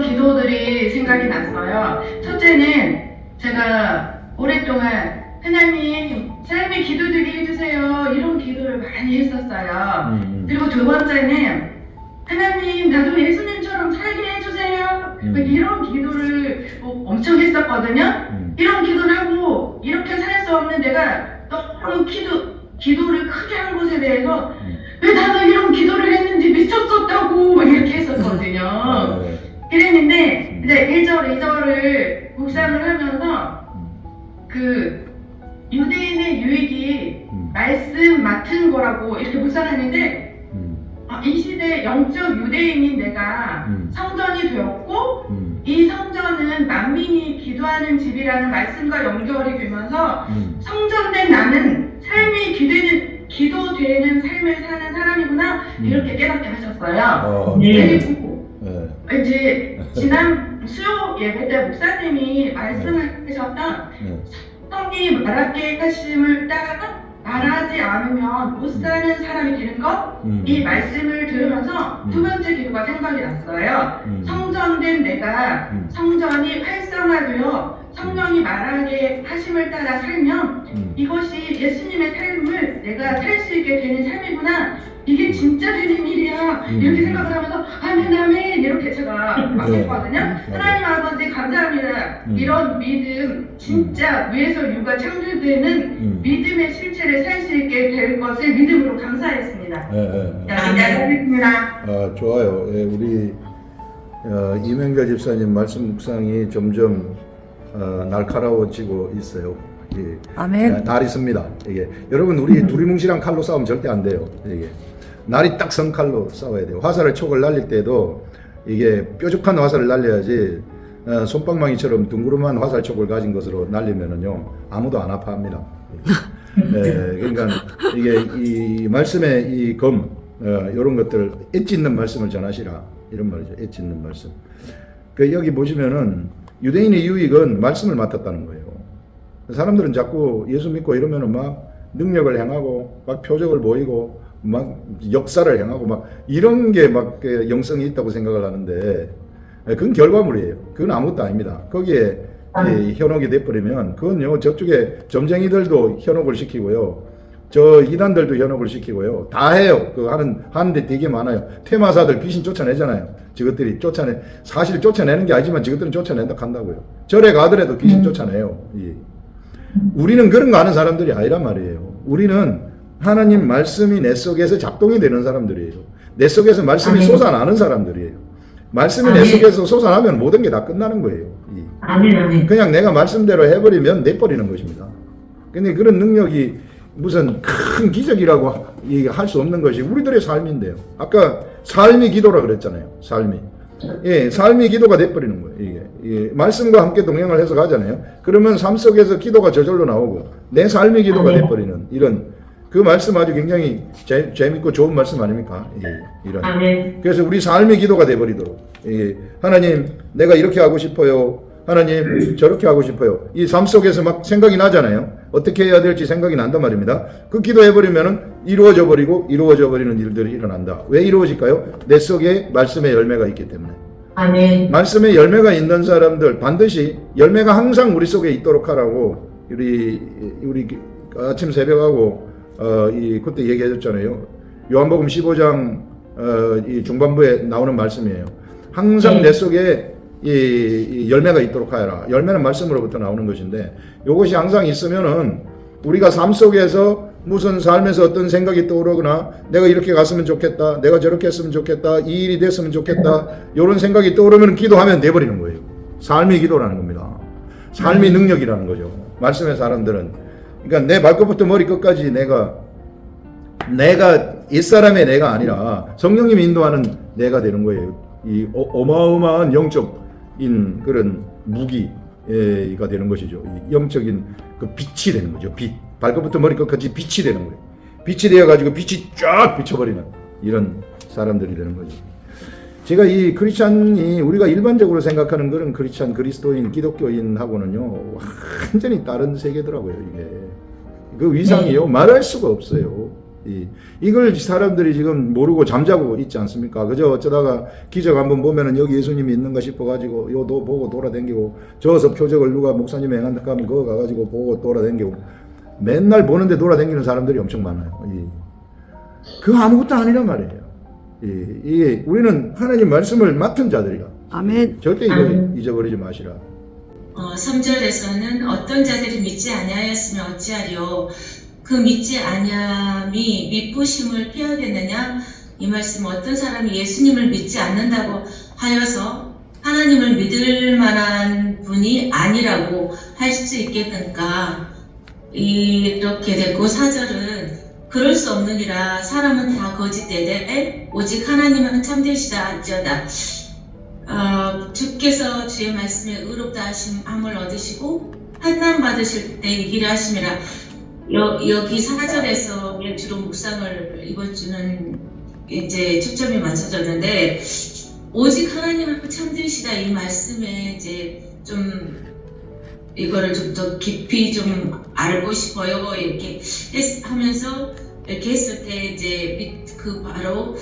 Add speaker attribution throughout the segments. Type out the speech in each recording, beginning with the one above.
Speaker 1: 기도들이 생각이 났어요. 첫째는 제가 오랫동안 하나님 삶의 기도들이 해주세요 이런 기도를 많이 했었어요. 그리고 두 번째는 하나님 나도 예수님처럼 살게 해주세요 이런 기도를 엄청 했었거든요. 이런 기도를 하고 이렇게 살 수 없는 내가 너무 기도를 크게 한 것에 대해서 왜 나도 이런 기도를 했는지 미쳤었다고 막 이렇게 했었거든요. 그랬는데 이제 1절, 2절을 묵상을 하면서 그 유대인의 유익이 말씀 맡은 거라고 이렇게 묵상하는데 이 시대 영적 유대인인 내가 성전이 되었고 이 성전은 만민이 기도하는 집이라는 말씀과 연결이 되면서 성전된 나는 삶이 기도되는 삶을 사는 사람이구나 이렇게 깨닫게 하셨어요. 그리고 이제 지난 수요 예배 때 목사님이 말씀하셨던 성령이 말하게 하심을 따라 말하지 않으면 못 사는 사람이 되는 것? 이 말씀을 들으면서 두 번째 기도가 생각이 났어요. 성전된 내가 성전이 활성화되어 성령이 말하게 하심을 따라 살면 이것이 예수님의 삶을 내가 살 수 있게 되는 삶이구나. 이게 진짜 되는 일이야. 이렇게 생각을 하면서 아멘 아멘 이렇게 제가 막 했거든요. 하나님 아버지 감사합니다. 이런 믿음 진짜 위에서 육아 창조되는 믿음의 실체를 살 수 있게 될 것을 믿음으로 감사했습니다.
Speaker 2: 네. 좋아요. 예, 우리 이명결 집사님 말씀 묵상이 점점 날카로워지고 있어요. 예,
Speaker 3: 아멘.
Speaker 2: 날이 씁니다. 이게 여러분 우리 두리뭉실한 칼로 싸우면 절대 안 돼요. 이게 날이 딱 선 칼로 싸워야 돼요. 화살을 촉을 날릴 때도 이게 뾰족한 화살을 날려야지 손방망이처럼 둥그름한 화살촉을 가진 것으로 날리면은요 아무도 안 아파합니다. 예, 그러니까 이게 이 말씀의 이 이런 것들 엣지 있는 말씀을 전하시라 이런 말이죠. 엣지 있는 말씀. 그 여기 보시면은 유대인의 유익은 말씀을 맡았다는 거예요. 사람들은 자꾸 예수 믿고 이러면은 막 능력을 행하고 막 표적을 보이고 막 역사를 행하고 막 이런 게 막 영성이 있다고 생각을 하는데 그건 결과물이에요. 그건 아무것도 아닙니다. 거기에 현혹이 돼버리면 그건요 저쪽에 점쟁이들도 현혹을 시키고요 저 이단들도 현혹을 시키고요 다 해요. 그 하는데 되게 많아요. 퇴마사들 귀신 쫓아내잖아요. 저것들이 사실 쫓아내는 게 아니지만 저것들은 쫓아낸다 한다고요. 절에 가더라도 귀신 쫓아내요. 우리는 그런 거 하는 사람들이 아니란 말이에요. 우리는 하나님 말씀이 내 속에서 작동이 되는 사람들이에요. 내 속에서 말씀이 솟아나는 사람들이에요. 말씀이 내 속에서 솟아나면 모든 게 다 끝나는 거예요. 그냥 내가 말씀대로 해버리면 내버리는 것입니다. 근데 그런 능력이 무슨 큰 기적이라고 할 수 없는 것이 우리들의 삶인데요. 아까 삶이 기도라 그랬잖아요. 삶이 기도가 돼버리는 거예요. 이게 말씀과 함께 동행을 해서 가잖아요. 그러면 삶 속에서 기도가 저절로 나오고 내 삶이 기도가 돼버리는 이런 그 말씀 아주 굉장히 재밌고 좋은 말씀 아닙니까? 그래서 우리 삶이 기도가 돼버리도록 하나님 내가 이렇게 하고 싶어요. 하나님 저렇게 하고 싶어요. 이 삶 속에서 막 생각이 나잖아요. 어떻게 해야 될지 생각이 난단 말입니다. 그 기도해버리면은 이루어져 버리는 일들이 일어난다. 왜 이루어질까요? 내 속에 말씀의 열매가 있기 때문에. 말씀의 열매가 있는 사람들 반드시 열매가 항상 우리 속에 있도록 하라고 우리 아침 새벽하고 그때 얘기해줬잖아요. 요한복음 15장 이 중반부에 나오는 말씀이에요. 항상 내 속에 이 열매가 있도록 하여라. 열매는 말씀으로부터 나오는 것인데 이것이 항상 있으면은 우리가 삶 속에서 무슨 삶에서 어떤 생각이 떠오르거나 내가 이렇게 갔으면 좋겠다, 내가 저렇게 했으면 좋겠다, 이 일이 됐으면 좋겠다 이런 생각이 떠오르면 기도하면 돼버리는 거예요. 삶이 기도라는 겁니다. 삶이 능력이라는 거죠. 말씀의 사람들은 그러니까 내 발끝부터 머리끝까지 내가 옛사람의 내가 아니라 성령님이 인도하는 내가 되는 거예요. 이 어마어마한 영적인 그런 무기가 되는 것이죠. 영적인 그 빛이 되는 거죠. 빛. 발끝부터 머리끝까지 빛이 되는 거예요. 빛이 되어가지고 빛이 쫙 비춰버리는 이런 사람들이 되는 거죠. 제가 이 크리스찬이 우리가 일반적으로 생각하는 그런 크리스찬, 그리스도인, 기독교인하고는요 완전히 다른 세계더라고요. 이게 그 위상이요 말할 수가 없어요. 이걸 사람들이 지금 모르고 잠자고 있지 않습니까? 그저 어쩌다가 기적 한번 보면은 여기 예수님이 있는가 싶어가지고 요도 보고 돌아다니고 저서 표적을 누가 목사님이 행한다 하면 그거 가가지고 보고 돌아다니고 맨날 보는데 돌아다니는 사람들이 엄청 많아요. 그거 아무것도 아니란 말이에요. 이게 우리는 하나님 말씀을 맡은 자들이라.
Speaker 3: 아멘.
Speaker 2: 절대 이거 잊어버리지 마시라.
Speaker 4: 3절에서는 어떤 자들이 믿지 아니하였으면 어찌하리요. 그 믿지 아니함이 미쁘심을 피하겠느냐. 이 말씀 어떤 사람이 예수님을 믿지 않는다고 하여서 하나님을 믿을 만한 분이 아니라고 할 수 있겠는가. 이렇게 됐고 4절은 그럴 수 없느니라. 사람은 다 거짓되되 오직 하나님은 참되시다 할지어다. 주께서 주의 말씀에 의롭다 하심을 얻으시고 판단 받으실 때 이기를 하심이라. 여기 4절에서 주로 묵상을 이번 주는 이제 초점이 맞춰졌는데 오직 하나님은 참되시다 이 말씀에 이제 좀 이거를 좀 더 깊이 좀 알고 싶어요. 이렇게 하면서 이렇게 했을 때 이제 바로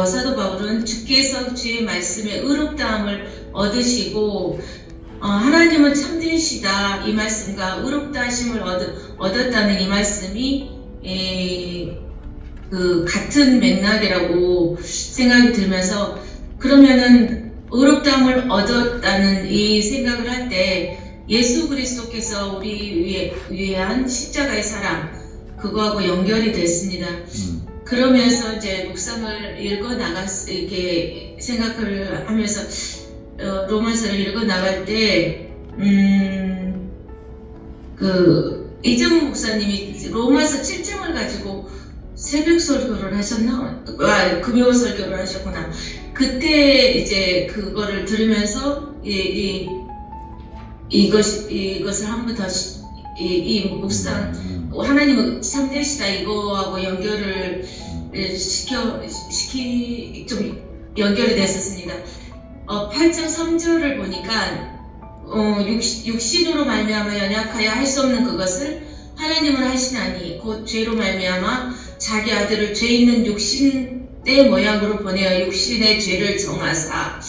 Speaker 4: 사도 바울은 주께서 주의 말씀에 의롭다함을 얻으시고 하나님은 참되시다 이 말씀과 의롭다 하심을 얻었다는 이 말씀이 그 같은 맥락이라고 생각이 들면서 그러면은 의롭다함을 얻었다는 이 생각을 할 때 예수 그리스도께서 우리 위한 십자가의 사랑 그거하고 연결이 됐습니다. 그러면서 이제 묵상을 이렇게 생각을 하면서 로마서를 읽어 나갈 때 이정우 목사님이 로마서 7장을 가지고 새벽 설교를 하셨나? 금요 설교를 하셨구나. 그때 이제 그거를 들으면서 이것을 한 번 더 이 묵상 하나님은 참되시다 이거하고 연결을 좀 연결이 됐었습니다. 8장 3절을 보니까 육신으로 말미암아 연약하여 할 수 없는 그것을 하나님은 하시나니 곧 죄로 말미암아 자기 아들을 죄 있는 육신의 모양으로 보내어 육신의 죄를 정하사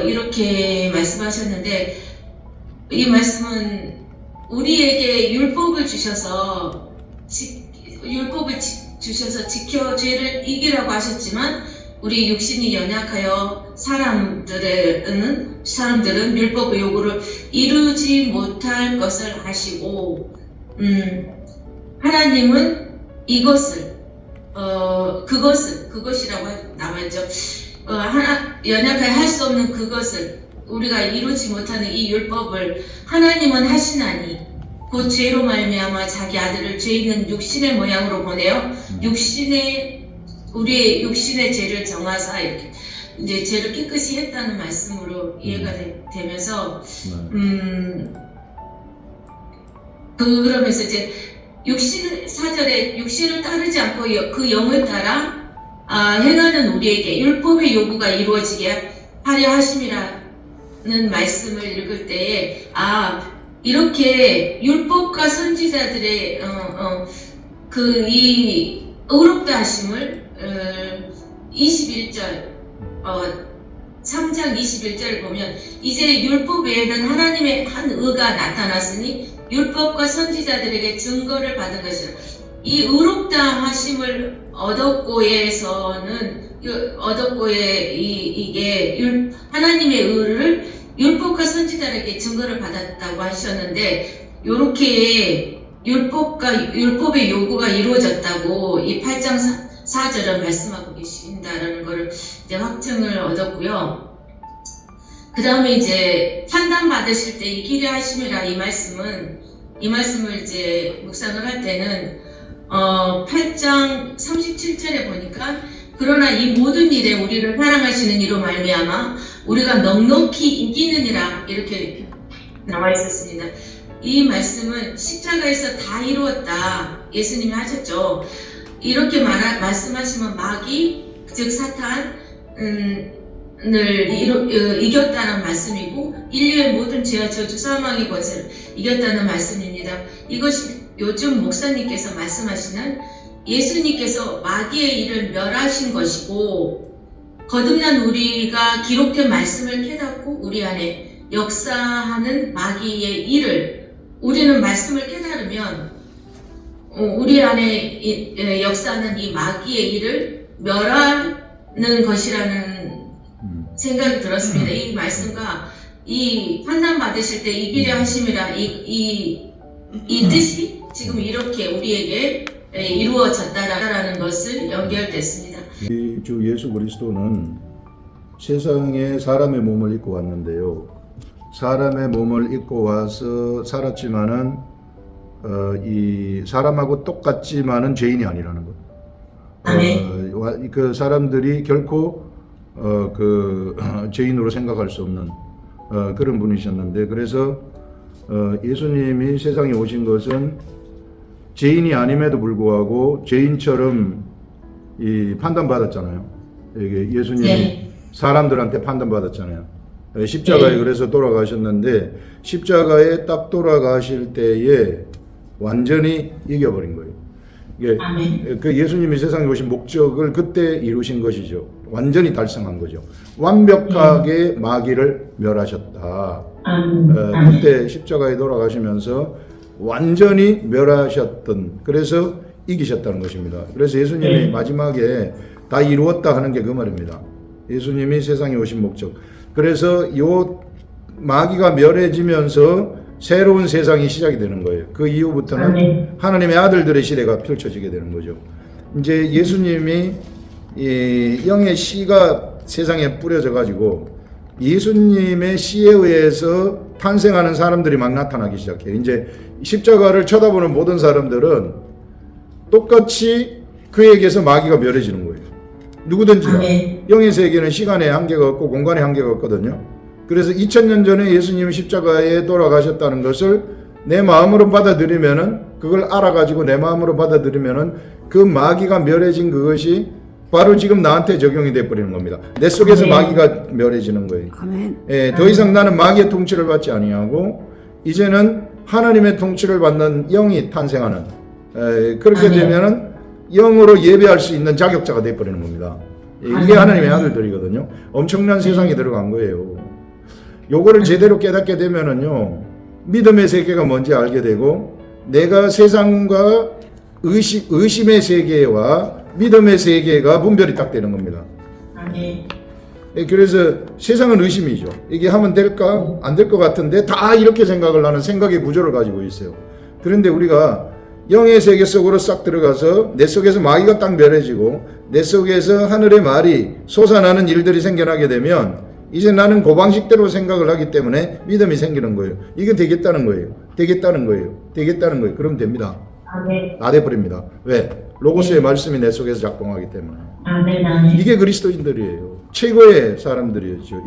Speaker 4: 이렇게 말씀하셨는데 이 말씀은 우리에게 율법을 주셔서 지켜 죄를 이기라고 하셨지만 우리 육신이 연약하여 사람들은 율법의 요구를 이루지 못할 것을 아시고 하나님은 이것을 그것이라고 나와있죠. 연약하여 할 수 없는 그것을 우리가 이루지 못하는 이 율법을 하나님은 하시나니 곧 죄로 말미암아 자기 아들을 죄 있는 육신의 모양으로 보내어 우리의 육신의 죄를 정하사 이렇게 이제 죄를 깨끗이 했다는 말씀으로 이해가 되면서 그러면서 이제 4절에 육신을 따르지 않고 그 영을 따라 행하는 우리에게 율법의 요구가 이루어지게 하려 하심이라는 말씀을 읽을 때에 이렇게 율법과 선지자들의 이 의롭다 하심을 21절 3장 21절을 보면 이제 율법 외에는 하나님의 한 의가 나타났으니 율법과 선지자들에게 증거를 받은 것이라. 이 의롭다 하심을 얻었고에서는 이게 하나님의 의를 율법과 선지자들에게 증거를 받았다고 하셨는데 요렇게 율법의 요구가 이루어졌다고 이 8장 4절은 말씀하고 계신다라는 것을 이제 확증을 얻었고요. 그 다음에 이제 판단 받으실 때 이기려 하심이라 이 말씀을 이제 묵상을 할 때는 8장 37절에 보니까 그러나 이 모든 일에 우리를 사랑하시는 이로 말미암아 우리가 넉넉히 이기느니라 이렇게 나와 있었습니다. 이 말씀은 십자가에서 다 이루었다 예수님이 하셨죠. 이렇게 말씀하시면 마귀 즉 사탄을 이겼다는 말씀이고 인류의 모든 죄와 저주 사망의 것을 이겼다는 말씀입니다. 이것이 요즘 목사님께서 말씀하시는 예수님께서 마귀의 일을 멸하신 것이고 거듭난 우리가 기록된 말씀을 깨닫고 우리 안에 역사하는 마귀의 일을 우리는 말씀을 깨달으면 우리 안에 역사하는 이 마귀의 일을 멸하는 것이라는 생각이 들었습니다. 이 말씀과 이 판단 받으실 때 이기려 하심이라 이 뜻이 지금 이렇게 우리에게 이루어졌다라는 것을 연결됐습니다.
Speaker 2: 우리 주 예수 그리스도는 세상에 사람의 몸을 입고 왔는데요. 사람의 몸을 입고 와서 살았지만은 이 사람하고 똑같지만은 죄인이 아니라는 것. 그 사람들이 결코 그 죄인으로 생각할 수 없는 그런 분이셨는데, 그래서 예수님이 세상에 오신 것은 죄인이 아님에도 불구하고 죄인처럼 판단받았잖아요. 이게 예수님이
Speaker 4: 네.
Speaker 2: 사람들한테 판단받았잖아요. 십자가에
Speaker 4: 네.
Speaker 2: 그래서 돌아가셨는데 십자가에 딱 돌아가실 때에 완전히 이겨버린 거예요. 이게
Speaker 4: 아멘.
Speaker 2: 그 예수님이 세상에 오신 목적을 그때 이루신 것이죠. 완전히 달성한 거죠. 완벽하게 마귀를 멸하셨다. 그때 십자가에 돌아가시면서 완전히 멸하셨던, 그래서 이기셨다는 것입니다. 그래서 예수님이 마지막에 다 이루었다 하는 게 그 말입니다. 예수님이 세상에 오신 목적. 그래서 요 마귀가 멸해지면서 새로운 세상이 시작이 되는 거예요. 그 이후부터는 하나님의 아들들의 시대가 펼쳐지게 되는 거죠. 이제 예수님이 이 영의 씨가 세상에 뿌려져 가지고 예수님의 씨에 의해서 탄생하는 사람들이 막 나타나기 시작해요. 이제 십자가를 쳐다보는 모든 사람들은 똑같이 그에게서 마귀가 멸해지는 거예요. 누구든지가. 영의 세계는 시간의 한계가 없고 공간의 한계가 없거든요. 그래서 2000년 전에 예수님이 십자가에 돌아가셨다는 것을 내 마음으로 받아들이면은, 그걸 알아가지고 내 마음으로 받아들이면은 그 마귀가 멸해진 그것이 바로 지금 나한테 적용이 돼버리는 겁니다. 내 속에서 마귀가 멸해지는 거예요. 예, 더 이상 나는 마귀의 통치를 받지 아니하고 이제는 하나님의 통치를 받는 영이 탄생하는, 그렇게 되면은 영으로 예배할 수 있는 자격자가 돼버리는 겁니다. 이게 하나님의 아들들이거든요. 엄청난 세상이 들어간 거예요. 요거를 제대로 깨닫게 되면은요, 믿음의 세계가 뭔지 알게 되고, 내가 세상과 의심의 세계와 믿음의 세계가 분별이 딱 되는 겁니다. 그래서 세상은 의심이죠. 이게 하면 될까? 안 될 것 같은데 다 이렇게 생각을 하는 생각의 구조를 가지고 있어요. 그런데 우리가 영의 세계 속으로 싹 들어가서 내 속에서 마귀가 딱 멸해지고 내 속에서 하늘의 말이 솟아나는 일들이 생겨나게 되면 이제 나는 그 방식대로 생각을 하기 때문에 믿음이 생기는 거예요. 이게 되겠다는 거예요. 되겠다는 거예요. 되겠다는 거예요. 그럼 됩니다. 다 돼버립니다. 왜? 로고스의 말씀이 내 속에서 작동하기 때문에. 이게 그리스도인들이에요. 최고의 사람들이었죠.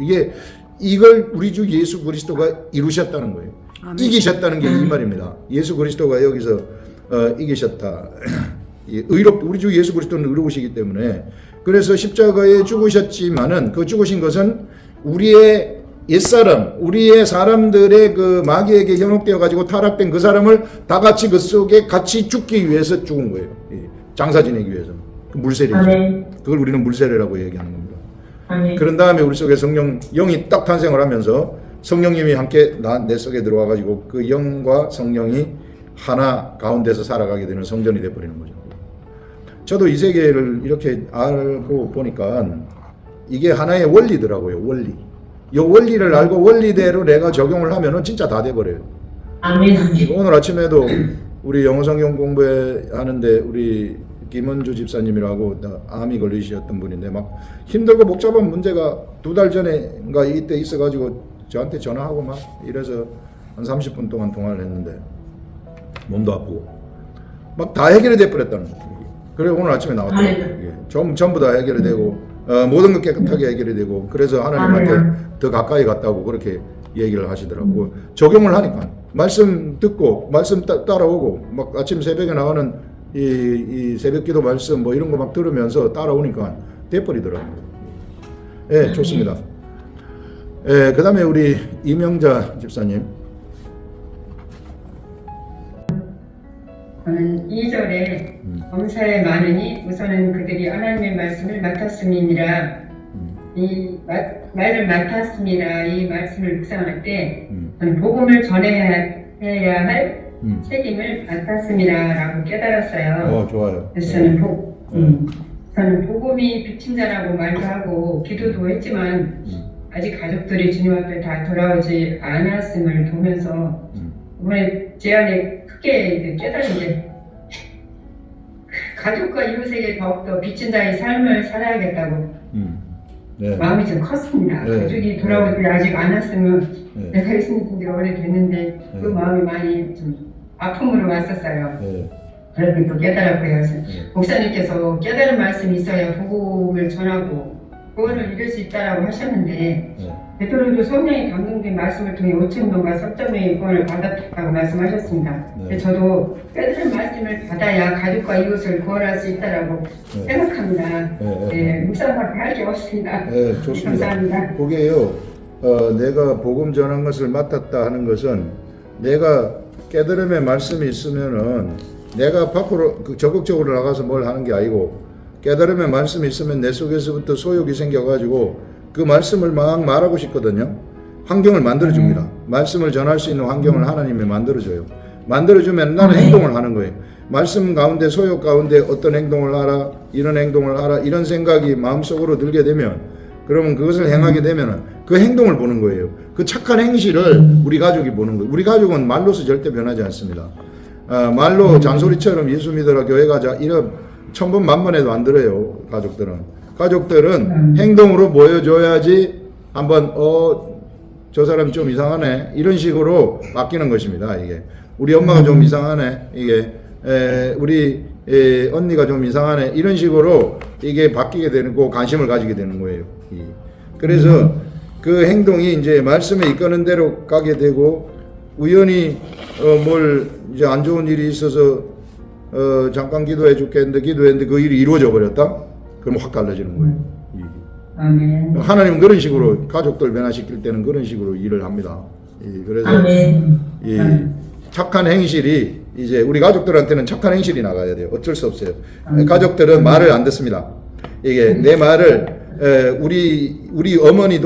Speaker 2: 이걸 우리 주 예수 그리스도가 이루셨다는 거예요. 이기셨다는 게 이 말입니다. 예수 그리스도가 여기서 이기셨다. 우리 주 예수 그리스도는 의로우시기 때문에, 그래서 십자가에 죽으셨지만은 그 죽으신 것은 우리의 옛사람, 우리의 사람들의 그 마귀에게 현혹되어 가지고 타락된 그 사람을 다 같이 그 속에 같이 죽기 위해서 죽은 거예요. 장사 지내기 위해서. 그 물세례죠. 그걸 우리는 물세례라고 얘기하는 겁니다. 그런 다음에 우리 속에 성령, 영이 딱 탄생을 하면서 성령님이 함께 내 속에 들어와 가지고 그 영과 성령이 하나 가운데서 살아가게 되는 성전이 되어버리는 거죠. 저도 이 세계를 이렇게 알고 보니까 이게 하나의 원리더라고요. 원리. 이 원리를 알고 원리대로 내가 적용을 하면은 진짜 다 돼버려요. 오늘 아침에도 우리 영어 성경 공부하는데 우리 김은주 집사님이라고 암이 걸리셨던 분인데 막 힘들고 복잡한 문제가 2달 전에인가 이때 있어가지고 저한테 전화하고 막 이래서 한 30분 동안 통화를 했는데 몸도 아프고 막 다 해결이 돼버렸다는 거예요. 그래 오늘 아침에 나왔더라고요. 전부 다 해결이 되고 모든 것 깨끗하게 해결이 되고, 그래서 하나님한테 더 가까이 갔다고 그렇게 얘기를 하시더라고요. 적용을 하니까 말씀 듣고 말씀 따라오고 막 아침 새벽에 나오는 이 새벽기도 말씀 뭐 이런 거 막 들으면서 따라오니까 돼버리더라고요. 예, 좋습니다. 예, 그 다음에 우리 이명자 집사님.
Speaker 3: 저는 2절에 범사에 많으니 우선은 그들이 하나님의 말씀을 맡았음이니라. 이 말을 맡았음이라 이 말씀을 묵상할 때 저는 복음을 전해야 할 책임을 맡았음이라라고 깨달았어요.
Speaker 2: 좋아요.
Speaker 3: 그래서 저는 복음이 비친 자라고 말도 하고 기도도 했지만 아직 가족들이 주님 앞에 다 돌아오지 않았음을 보면서 이번에 제 안에 크게 깨달은 게 가족과 이웃에게 더욱더 비친 자의 삶을 살아야겠다고
Speaker 2: 네.
Speaker 3: 마음이 좀 컸습니다.
Speaker 2: 네.
Speaker 3: 가족이 돌아오지 아직 않았으면
Speaker 2: 네.
Speaker 3: 내가 예수님 지 오래됐는데 그
Speaker 2: 네.
Speaker 3: 마음이 많이 좀 아픔으로 왔었어요.
Speaker 2: 네.
Speaker 3: 그렇게 또 깨달았고요. 그래서
Speaker 2: 네.
Speaker 3: 목사님께서 깨달은 말씀이 있어야 복음을 전하고 구원을 이룰 수 있다라고 하셨는데
Speaker 2: 네.
Speaker 3: 베드로도 성령의 감동된 말씀을 통해 5,000명과 3,000명의 구원을 받았다고 말씀하셨습니다.
Speaker 2: 네.
Speaker 3: 근데 저도 깨달은 말씀을 받아야 가족과 이웃을 구원할 수 있다라고
Speaker 2: 네.
Speaker 3: 생각합니다. 네, 묵상밖에 할 게 없습니다.
Speaker 2: 네, 좋습니다.
Speaker 3: 감사합니다.
Speaker 2: 그게요, 내가 복음 전한 것을 맡았다 하는 것은 내가 깨달음의 말씀이 있으면은 내가 밖으로 적극적으로 나가서 뭘 하는 게 아니고 깨달음의 말씀이 있으면 내 속에서부터 소욕이 생겨가지고 그 말씀을 막 말하고 싶거든요. 환경을 만들어줍니다. 말씀을 전할 수 있는 환경을 하나님이 만들어줘요. 만들어주면 나는 행동을 하는 거예요. 말씀 가운데 소욕 가운데 어떤 행동을 하라, 이런 행동을 하라, 이런 생각이 마음속으로 들게 되면 그러면 그것을 행하게 되면 그 행동을 보는 거예요. 그 착한 행실을 우리 가족이 보는 거예요. 우리 가족은 말로서 절대 변하지 않습니다. 말로 잔소리처럼 예수 믿으라 교회 가자 이런 천번 만번해도 안 들어요. 가족들은 행동으로 보여줘야지 한번 저 사람 좀 이상하네 이런 식으로 바뀌는 것입니다. 이게 우리 엄마가 좀 이상하네 이게 우리 언니가 좀 이상하네 이런 식으로 이게 바뀌게 되는 거 관심을 가지게 되는 거예요. 그래서 그 행동이 이제 말씀에 이끄는 대로 가게 되고 우연히 뭘 이제 안 좋은 일이 있어서 잠깐 기도해 줄게 했는데 기도했는데 그 일이 이루어져 버렸다? 그럼 확 달라지는 거예요.
Speaker 3: 아멘.
Speaker 2: 하나님은 그런 식으로 가족들 변화시킬 때는 그런 식으로 일을 합니다. 그래서 이 착한 행실이 이제 우리 가족들한테는 착한 행실이 나가야 돼요. 어쩔 수 없어요. 가족들은 말을 안 듣습니다. 이게 내 말을 우리 어머니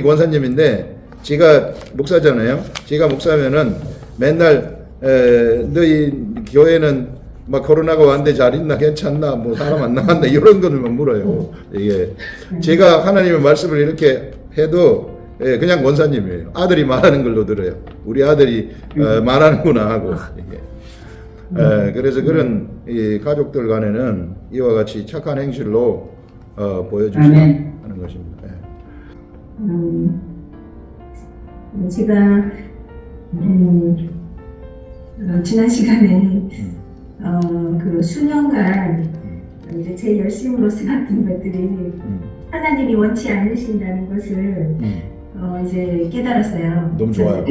Speaker 2: 권사님인데 제가 목사잖아요. 제가 목사면은 맨날 너희 교회는 막 코로나가 왔는데 잘 있나 괜찮나 뭐 사람 안 나왔나 이런 거만 물어요. 이게 제가 하나님의 말씀을 이렇게 해도 그냥 권사님이에요. 아들이 말하는 걸로 들어요. 우리 아들이 말하는구나 하고 이게. 그래서 그런 이 가족들 간에는 이와 같이 착한 행실로 보여주시라 하는 것입니다.
Speaker 5: 제가 지난 시간에 그 수년간 이제 제 열심으로 쌓았던 것들이 하나님이 원치 않으신다는 것을 이제 깨달았어요.
Speaker 2: 너무 좋아요.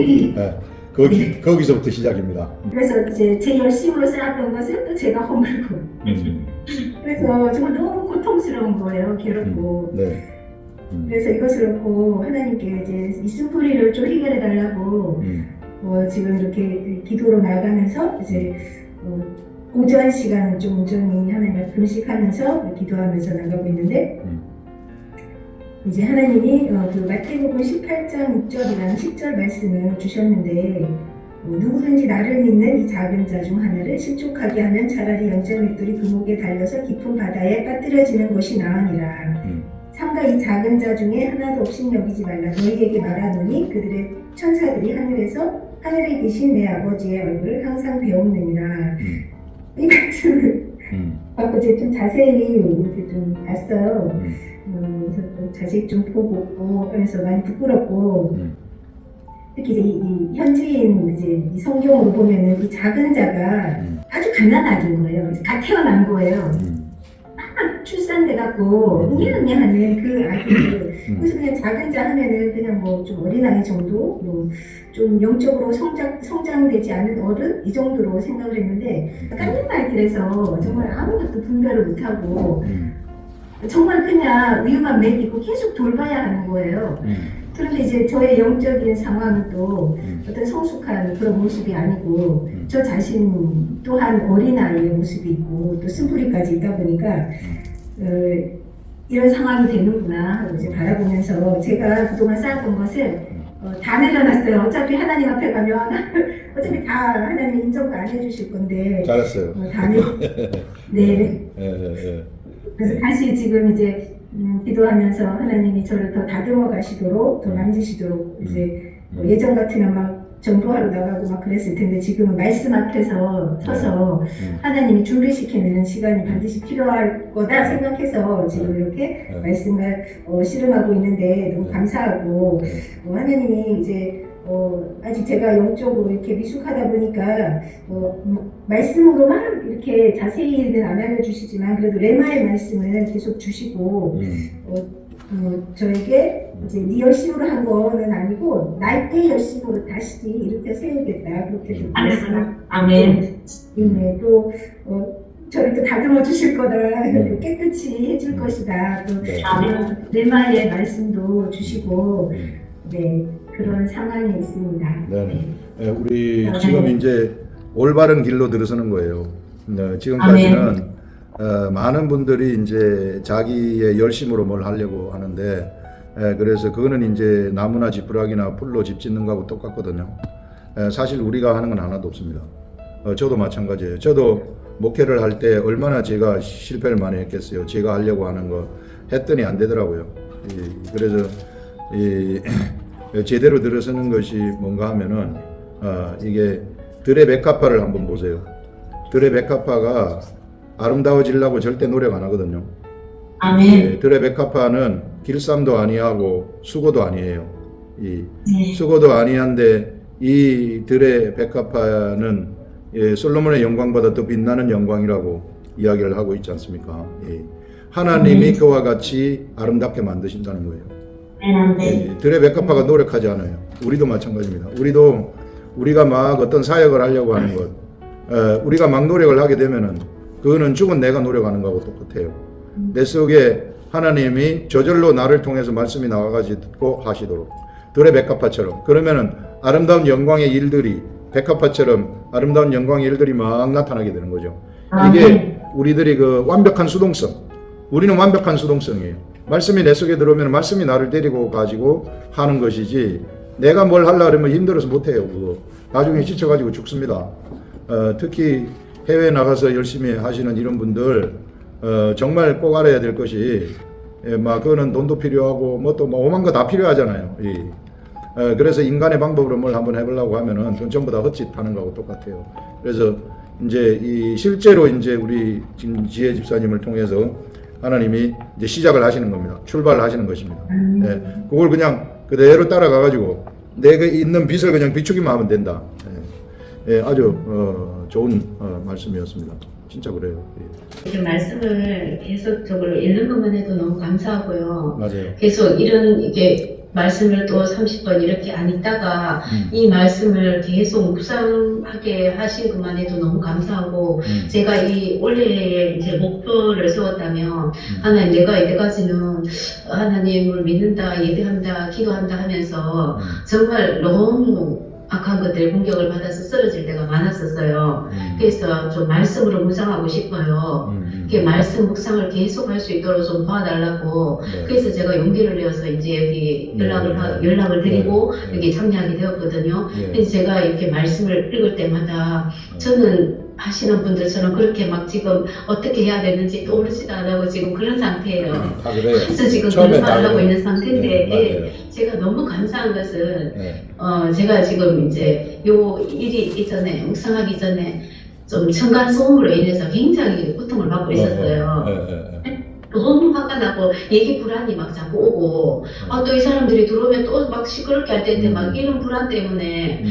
Speaker 2: 거기서부터 시작입니다.
Speaker 5: 그래서 이제 제 열심으로 쌓았던 것을 또 제가 허물고 그래서 정말 너무 고통스러운 거예요. 괴롭고.
Speaker 2: 네.
Speaker 5: 그래서 이것을 놓고 하나님께 이제 이 쓴뿌리를 좀 해결해 달라고 지금 이렇게 기도로 나가면서 이제 오전 시간 좀 온전히 하나님 금식하면서 기도하면서 나가고 있는데 이제 하나님이 그 마태복음 18장 6절이라는 10절 말씀을 주셨는데 누구든지 나를 믿는 이 작은 자 중 하나를 실족하게 하면 차라리 연장 맷돌이 그 목에 달려서 깊은 바다에 빠뜨려지는 것이 나으니라. 삼가 이 작은 자 중에 하나도 없인 여기지 말라. 너희에게 말하노니 그들의 천사들이 하늘에 계신 내 아버지의 얼굴을 항상 배움느니라. 이 말씀을 받고 이제 좀 자세히 이렇게 좀 봤어요. 그래서 또 자세히 좀 보고 하면서 많이 부끄럽고 특히 이제 이 현지인 이제 이 성경으로 보면은 이 작은 자가 아주 갓난아기인 거예요. 그래서 갓 태어난 거예요. 막 출산돼갖고 은냐은냐하는 그 아기를 그래서 그냥 작은 자 하면은 그냥 뭐 좀 어린아이 정도 뭐 좀 영적으로 성장되지 않은 어른 이 정도로 생각을 했는데 갓난아기라서 정말 아무것도 분별을 못하고 정말 그냥 우유만 먹이고 계속 돌봐야 하는 거예요. 그런데 이제 저의 영적인 상황은 또 어떤 성숙한 그런 모습이 아니고 저 자신 또한 어린아이의 모습이 있고 또 쓴뿌리까지 있다 보니까 이런 상황이 되는구나 하고 이제 바라보면서 제가 그동안 쌓았던 것을 다 내려놨어요. 어차피 하나님 앞에 가면 어차피 다 하나님 인정도 안 해주실 건데
Speaker 2: 잘했어요.
Speaker 5: 다 네. 그래서 다시 지금 이제 기도하면서 하나님이 저를 더 다듬어 가시도록 더 만지시도록 이제 예전 같으면 막 전도하러 나가고 막 그랬을 텐데 지금은 말씀 앞에서 서서 하나님이 준비시키는 시간이 반드시 필요할 거다 생각해서 지금 이렇게 말씀을 씨름하고 있는데 너무 감사하고 하나님이 이제 아직 제가 영적으로 이렇게 미숙하다 보니까 말씀으로 막 이렇게 자세히는 안 알려주시지만 그래도 레마의 말씀을 계속 주시고 저에게 이제 네 열심으로 한 거는 아니고 나의 열심으로 다시 일으켜 세우겠다 그렇게 좀
Speaker 4: 아멘.
Speaker 5: 네, 또 저를 또 다듬어 주실 거다 또 깨끗이 해줄 것이다 또 레마의 말씀도 주시고 네 그런 상황이 있습니다.
Speaker 2: 네. 우리 지금 이제 올바른 길로 들어서는 거예요. 네, 지금까지는 많은 분들이 이제 자기의 열심으로 뭘 하려고 하는데 그래서 그거는 이제 나무나 지푸라기나 풀로 집 짓는 거하고 똑같거든요. 사실 우리가 하는 건 하나도 없습니다. 저도 마찬가지예요. 저도 목회를 할 때 얼마나 제가 실패를 많이 했겠어요. 제가 하려고 하는 거 했더니 안 되더라고요. 그래서 제대로 들어서는 것이 뭔가 하면은 이게 들의 백합화를 한번 보세요. 들의 백합화가 아름다워지려고 절대 노력 안 하거든요.
Speaker 4: 아멘.
Speaker 2: 들의 백합화는 길쌈도 아니하고 수고도 아니에요.
Speaker 4: 네.
Speaker 2: 수고도 아니한데 이 들의 백합화는 솔로몬의 영광보다 더 빛나는 영광이라고 이야기를 하고 있지 않습니까? 하나님이 그와 같이 아름답게 만드신다는 거예요. 들의 백합화가 노력하지 않아요. 우리도 마찬가지입니다. 우리가 막 어떤 사역을 하려고 하는 것, 우리가 막 노력을 하게 되면은 그거는 죽은 내가 노력하는 거하고 똑같아요. 내 속에 하나님이 저절로 나를 통해서 말씀이 나와가지고 하시도록 들의 백합화처럼 그러면은 아름다운 영광의 일들이 백합화처럼 아름다운 영광의 일들이 막 나타나게 되는 거죠. 이게 우리들이 그 완벽한 수동성, 우리는 완벽한 수동성이에요. 말씀이 내 속에 들어오면 말씀이 나를 데리고 가지고 하는 것이지 내가 뭘 하려고 하면 힘들어서 못해요. 그거 나중에 지쳐가지고 죽습니다. 특히 해외에 나가서 열심히 하시는 이런 분들 정말 꼭 알아야 될 것이 막 그거는 돈도 필요하고 뭐 또 뭐 오만 거 다 필요하잖아요. 그래서 인간의 방법으로 뭘 한번 해보려고 하면은 그건 전부 다 헛짓하는 거하고 똑같아요. 그래서 이제 실제로 이제 우리 지혜 집사님을 통해서 하나님이 이제 시작을 하시는 겁니다. 출발을 하시는 것입니다. 그걸 그냥 그대로 따라가가지고 내가 있는 빛을 그냥 비추기만 하면 된다. 아주 좋은 말씀이었습니다. 진짜 그래요.
Speaker 6: 이 말씀을 계속적으로 읽는 것만 해도 너무 감사하고요.
Speaker 2: 맞아요.
Speaker 6: 계속 이게 말씀을 또 30번 이렇게 안 읽다가 이 말씀을 계속 묵상하게 하신 것만 해도 너무 감사하고 제가 이 올해의 이제 목표를 세웠다면 하나님 내가 이때까지는 하나님을 믿는다, 예배한다, 기도한다 하면서 정말 너무 악한 것들 공격을 받아서 쓰러질 때가 많았었어요. 그래서 좀 말씀으로 묵상하고 싶어요. 말씀 묵상을 계속 할 수 있도록 좀 도와달라고. 그래서 제가 용기를 내어서 이제 여기 연락을 드리고 여기 참여하게 되었거든요. 그래서 제가 이렇게 말씀을 읽을 때마다 저는 하시는 분들처럼 그렇게 막 지금 어떻게 해야 되는지 떠오르지도 않고 지금 그런 상태예요.
Speaker 2: 다 그래요.
Speaker 6: 그래서 지금 그런 말 하고 있는 상태인데 제가 너무 감사한 것은 제가 지금 이제 요 일이 이전에 묵상하기 전에 좀 층간 소음으로 인해서 굉장히 고통을 받고 있었어요. 너무 화가 나고 얘기 불안이 막 자꾸 오고 또 이 사람들이 들어오면 또 막 시끄럽게 할 텐데 막 이런 불안 때문에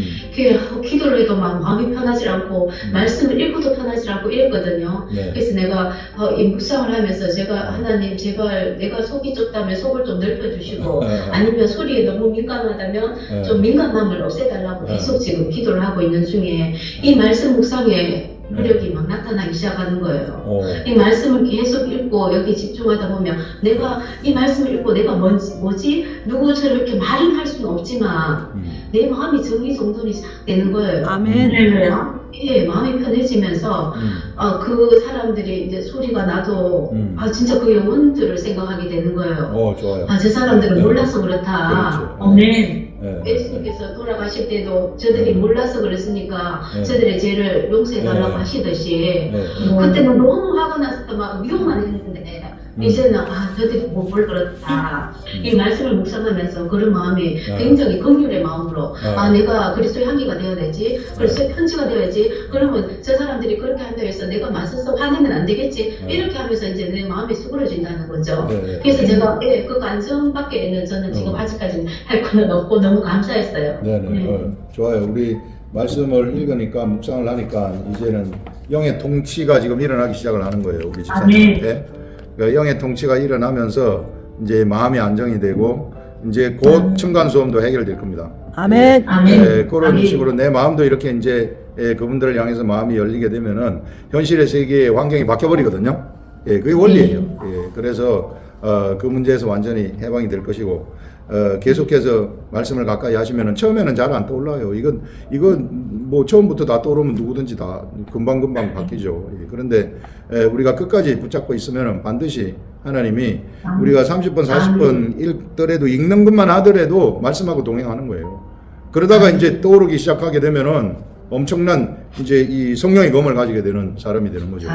Speaker 6: 기도를 해도 막 마음이 편하지 않고 말씀을 읽고도 편하지 않고 이랬거든요. 그래서 내가 이 묵상을 하면서 제가 하나님 제발 내가 속이 좁다면 속을 좀 넓혀주시고 아니면 소리에 너무 민감하다면 좀 민감함을 없애달라고 계속 지금 기도를 하고 있는 중에 이 말씀 묵상에 노력이 막 나타나기 시작하는 거예요. 이 말씀을 계속 읽고 여기 집중하다 보면 내가 이 말씀을 읽고 내가 뭐지? 누구처럼 이렇게 말은 할 수는 없지만 내 마음이 정리정돈이 싹 되는 거예요.
Speaker 1: 아멘.
Speaker 6: 마음이 편해지면서 그 사람들이 이제 소리가 나도 진짜 그 영혼들을 생각하게 되는 거예요.
Speaker 2: 좋아요.
Speaker 6: 저 사람들은
Speaker 2: 네.
Speaker 6: 몰라서 그렇다.
Speaker 2: 그렇죠.
Speaker 6: 네.
Speaker 2: 네.
Speaker 6: 예수님께서 돌아가실 때도 저들이
Speaker 2: 네.
Speaker 6: 몰라서 그랬으니까
Speaker 2: 네.
Speaker 6: 저들의 죄를 용서해달라고
Speaker 2: 네.
Speaker 6: 하시듯이
Speaker 2: 네.
Speaker 6: 그때는 너무 화가 나서 막 위험만 했는데 이제는 저들이 뭘 그렇다. 이 말씀을 묵상하면서 그런 마음이 굉장히 긍휼의 마음으로 내가 그리스도의 향기가 되어야 되지, 그리스도의 편지가 되어야지. 그러면 저 사람들이 그렇게 한다고 해서 내가 맞서서 화내면 안 되겠지. 이렇게 하면서 이제 내 마음이 수그러진다는 거죠. 그래서 제가 그 간증밖에는 저는 지금 아직까지는 할 거는 없고 너무 감사했어요.
Speaker 2: 네네. 좋아요. 우리 말씀을 읽으니까 묵상을 하니까 이제는 영의 통치가 지금 일어나기 시작을 하는 거예요. 우리 집사님한테. 그러니까 영의 통치가 일어나면서 이제 마음이 안정이 되고 이제 곧 층간소음도 해결될 겁니다.
Speaker 7: 아멘.
Speaker 2: 그런
Speaker 6: 아멘.
Speaker 2: 식으로 내 마음도 이렇게 이제 그분들을 향해서 마음이 열리게 되면은 현실의 세계의 환경이 바뀌어버리거든요. 그게 원리예요. 그래서 그 문제에서 완전히 해방이 될 것이고 계속해서 말씀을 가까이 하시면은 처음에는 잘 안 떠올라요. 이건 뭐 처음부터 다 떠오르면 누구든지 다 금방금방 바뀌죠. 그런데 우리가 끝까지 붙잡고 있으면은 반드시 하나님이 우리가 30번, 40번 읽더라도 읽는 것만 하더라도 말씀하고 동행하는 거예요. 그러다가 이제 떠오르기 시작하게 되면은 엄청난 이제 이 성령의 검을 가지게 되는 사람이 되는 거죠.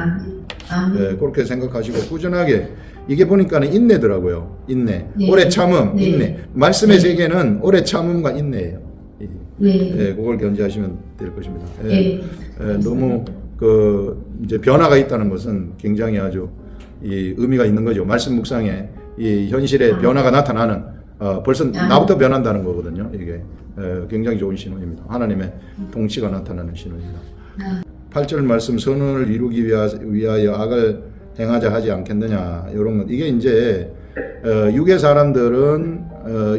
Speaker 2: 그렇게 생각하시고 꾸준하게 이게 보니까는 인내더라고요. 인내.
Speaker 6: 네.
Speaker 2: 오래 참음,
Speaker 6: 네.
Speaker 2: 인내. 말씀의
Speaker 6: 네.
Speaker 2: 세계는 오래 참음과 인내예요.
Speaker 6: 네.
Speaker 2: 그걸 견지하시면 될 것입니다.
Speaker 6: 네.
Speaker 2: 너무 이제 변화가 있다는 것은 굉장히 아주 이 의미가 있는 거죠. 말씀 묵상에 이 현실의 변화가 나타나는 벌써 나부터 변한다는 거거든요. 이게 굉장히 좋은 신호입니다. 하나님의 통치가 나타나는 신호입니다. 8절 말씀 선언을 이루기 위하여 악을 행하자 하지 않겠느냐 이런 것 이게 이제 육의 사람들은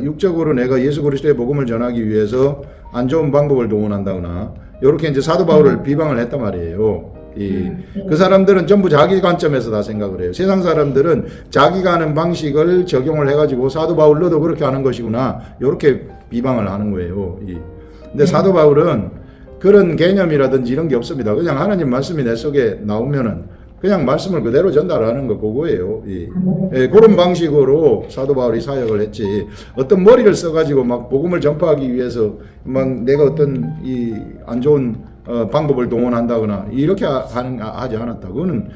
Speaker 2: 육적으로 내가 예수 그리스도의 복음을 전하기 위해서 안 좋은 방법을 동원한다거나 이렇게 이제 사도 바울을 비방을 했단 말이에요. 그 사람들은 전부 자기 관점에서 다 생각을 해요. 세상 사람들은 자기가 하는 방식을 적용을 해가지고 사도 바울 너도 그렇게 하는 것이구나 이렇게 비방을 하는 거예요. 근데 사도 바울은 그런 개념이라든지 이런 게 없습니다. 그냥 하나님 말씀이 내 속에 나오면은 그냥 말씀을 그대로 전달하는 거 그거예요. 그런 방식으로 사도 바울이 사역을 했지. 어떤 머리를 써가지고 막 복음을 전파하기 위해서 막 내가 어떤 이 안 좋은 방법을 동원한다거나 이렇게 하지 않았다. 그거는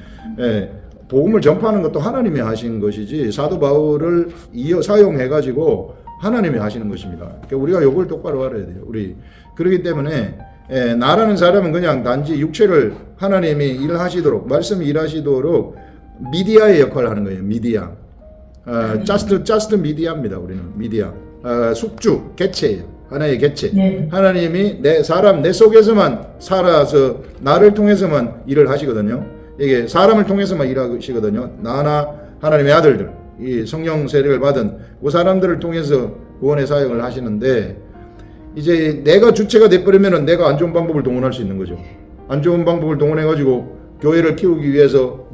Speaker 2: 복음을 전파하는 것도 하나님이 하신 것이지 사도 바울을 사용해가지고 하나님이 하시는 것입니다. 그러니까 우리가 요걸 똑바로 알아야 돼요. 그렇기 때문에 나라는 사람은 그냥 단지 육체를 하나님이 일하시도록 말씀이 일하시도록 미디아의 역할을 하는 거예요. 미디아. just 미디아입니다. 우리는 미디아. 숙주, 개체예요. 하나의 개체. 하나님이 내 속에서만 살아서 나를 통해서만 일을 하시거든요. 이게 사람을 통해서만 일하시거든요. 나나 하나님의 아들들, 이 성령 세례를 받은 그 사람들을 통해서 구원의 사역을 하시는데 이제 내가 주체가 돼버리면은 내가 안 좋은 방법을 동원할 수 있는 거죠. 안 좋은 방법을 동원해가지고 교회를 키우기 위해서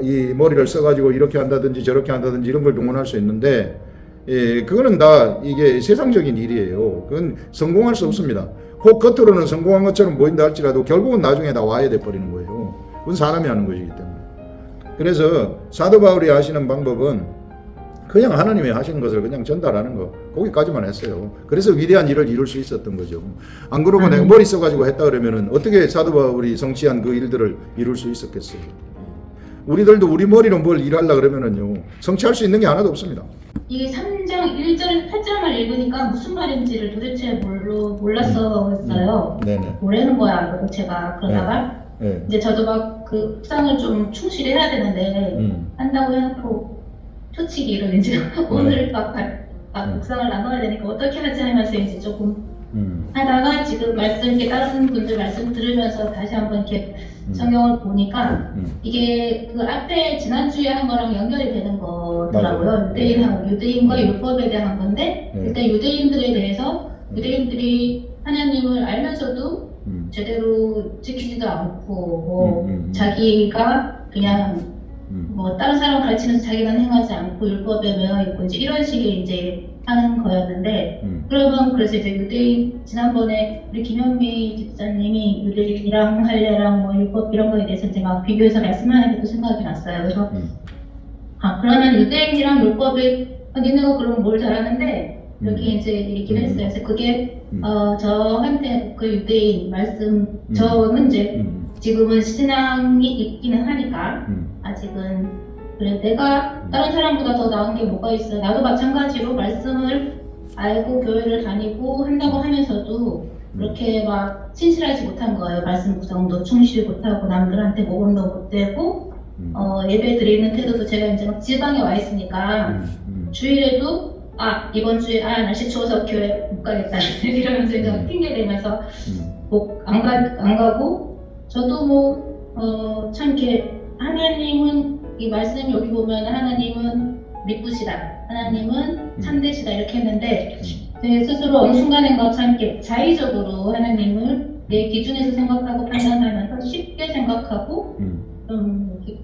Speaker 2: 이 머리를 써가지고 이렇게 한다든지 저렇게 한다든지 이런 걸 동원할 수 있는데, 그거는 다 이게 세상적인 일이에요. 그건 성공할 수 없습니다. 혹 겉으로는 성공한 것처럼 보인다 할지라도 결국은 나중에 다 와야 돼버리는 거예요. 그건 사람이 하는 것이기 때문에. 그래서 사도 바울이 하시는 방법은 그냥 하나님이 하시는 것을 그냥 전달하는 거 거기까지만 했어요. 그래서 위대한 일을 이룰 수 있었던 거죠. 안 그러고 내가 머리 써가지고 했다 그러면은 어떻게 사도 바울이 성취한 그 일들을 이룰 수 있었겠어요. 우리들도 우리 머리로 뭘 일하려 그러면은요 성취할 수 있는 게 하나도 없습니다.
Speaker 8: 이게 3장 1절 8절만 읽으니까 무슨 말인지를 도대체 몰랐어요.
Speaker 2: 네네.
Speaker 8: 뭐라는 거야 도대체가. 그러다가 이제 저도 막 그 묵상을 좀 충실히 해야 되는데 한다고 해놓고 초치기 이러는지 오늘 막 묵상을 나눠야 되니까 어떻게 하지 하면서 이제 조금 하다가 지금 이렇게 다른 분들 말씀 들으면서 다시 한번 이렇게 성경을 보니까 이게 그 앞에 지난주에 한 거랑 연결이 되는 거더라고요. 유대인과 율법에 대한 건데 일단 유대인들에 대해서 유대인들이 하나님을 알면서도 제대로 지키지도 않고 자기가 그냥 뭐 다른 사람 가르치면서 자기는 행하지 않고 율법에 매여 있고 이제 이런 식의 이제 하는 거였는데 그러면 그래서 이제 유대인 지난번에 우리 김현미 집사님이 유대인이랑 할례랑 뭐 율법 이런 거에 대해서 이제 막 비교해서 말씀하는 게 또 생각이 났어요. 그래서 그러면 유대인이랑 율법에 니네가 그러면 뭘 잘하는데 이렇게 이제 얘기를 했어요. 그래서 그게 저한테 그 유대인 말씀 저는 이제 지금은 신앙이 있기는 하니까 아직은 그래 내가 다른 사람보다 더 나은 게 뭐가 있어. 나도 마찬가지로 말씀을 알고 교회를 다니고 한다고 하면서도 그렇게 막 신실하지 못한 거예요. 말씀 구성도 충실히 못하고 남들한테 모범도 못 되고 예배 드리는 태도도 제가 이제 막 지방에 와 있으니까 주일에도 이번 주에 날씨 추워서 교회 못 가겠다 이러면서 이제 핑계 대면서 안 가고 저도 뭐 참 이렇게 하나님은 이 말씀 여기 보면 하나님은 미쁘시다 하나님은 참되시다 이렇게 했는데 제 스스로 어느 순간인가 참 이렇게 자의적으로 하나님을 내 기준에서 생각하고 판단하면서 쉽게 생각하고 좀 이렇게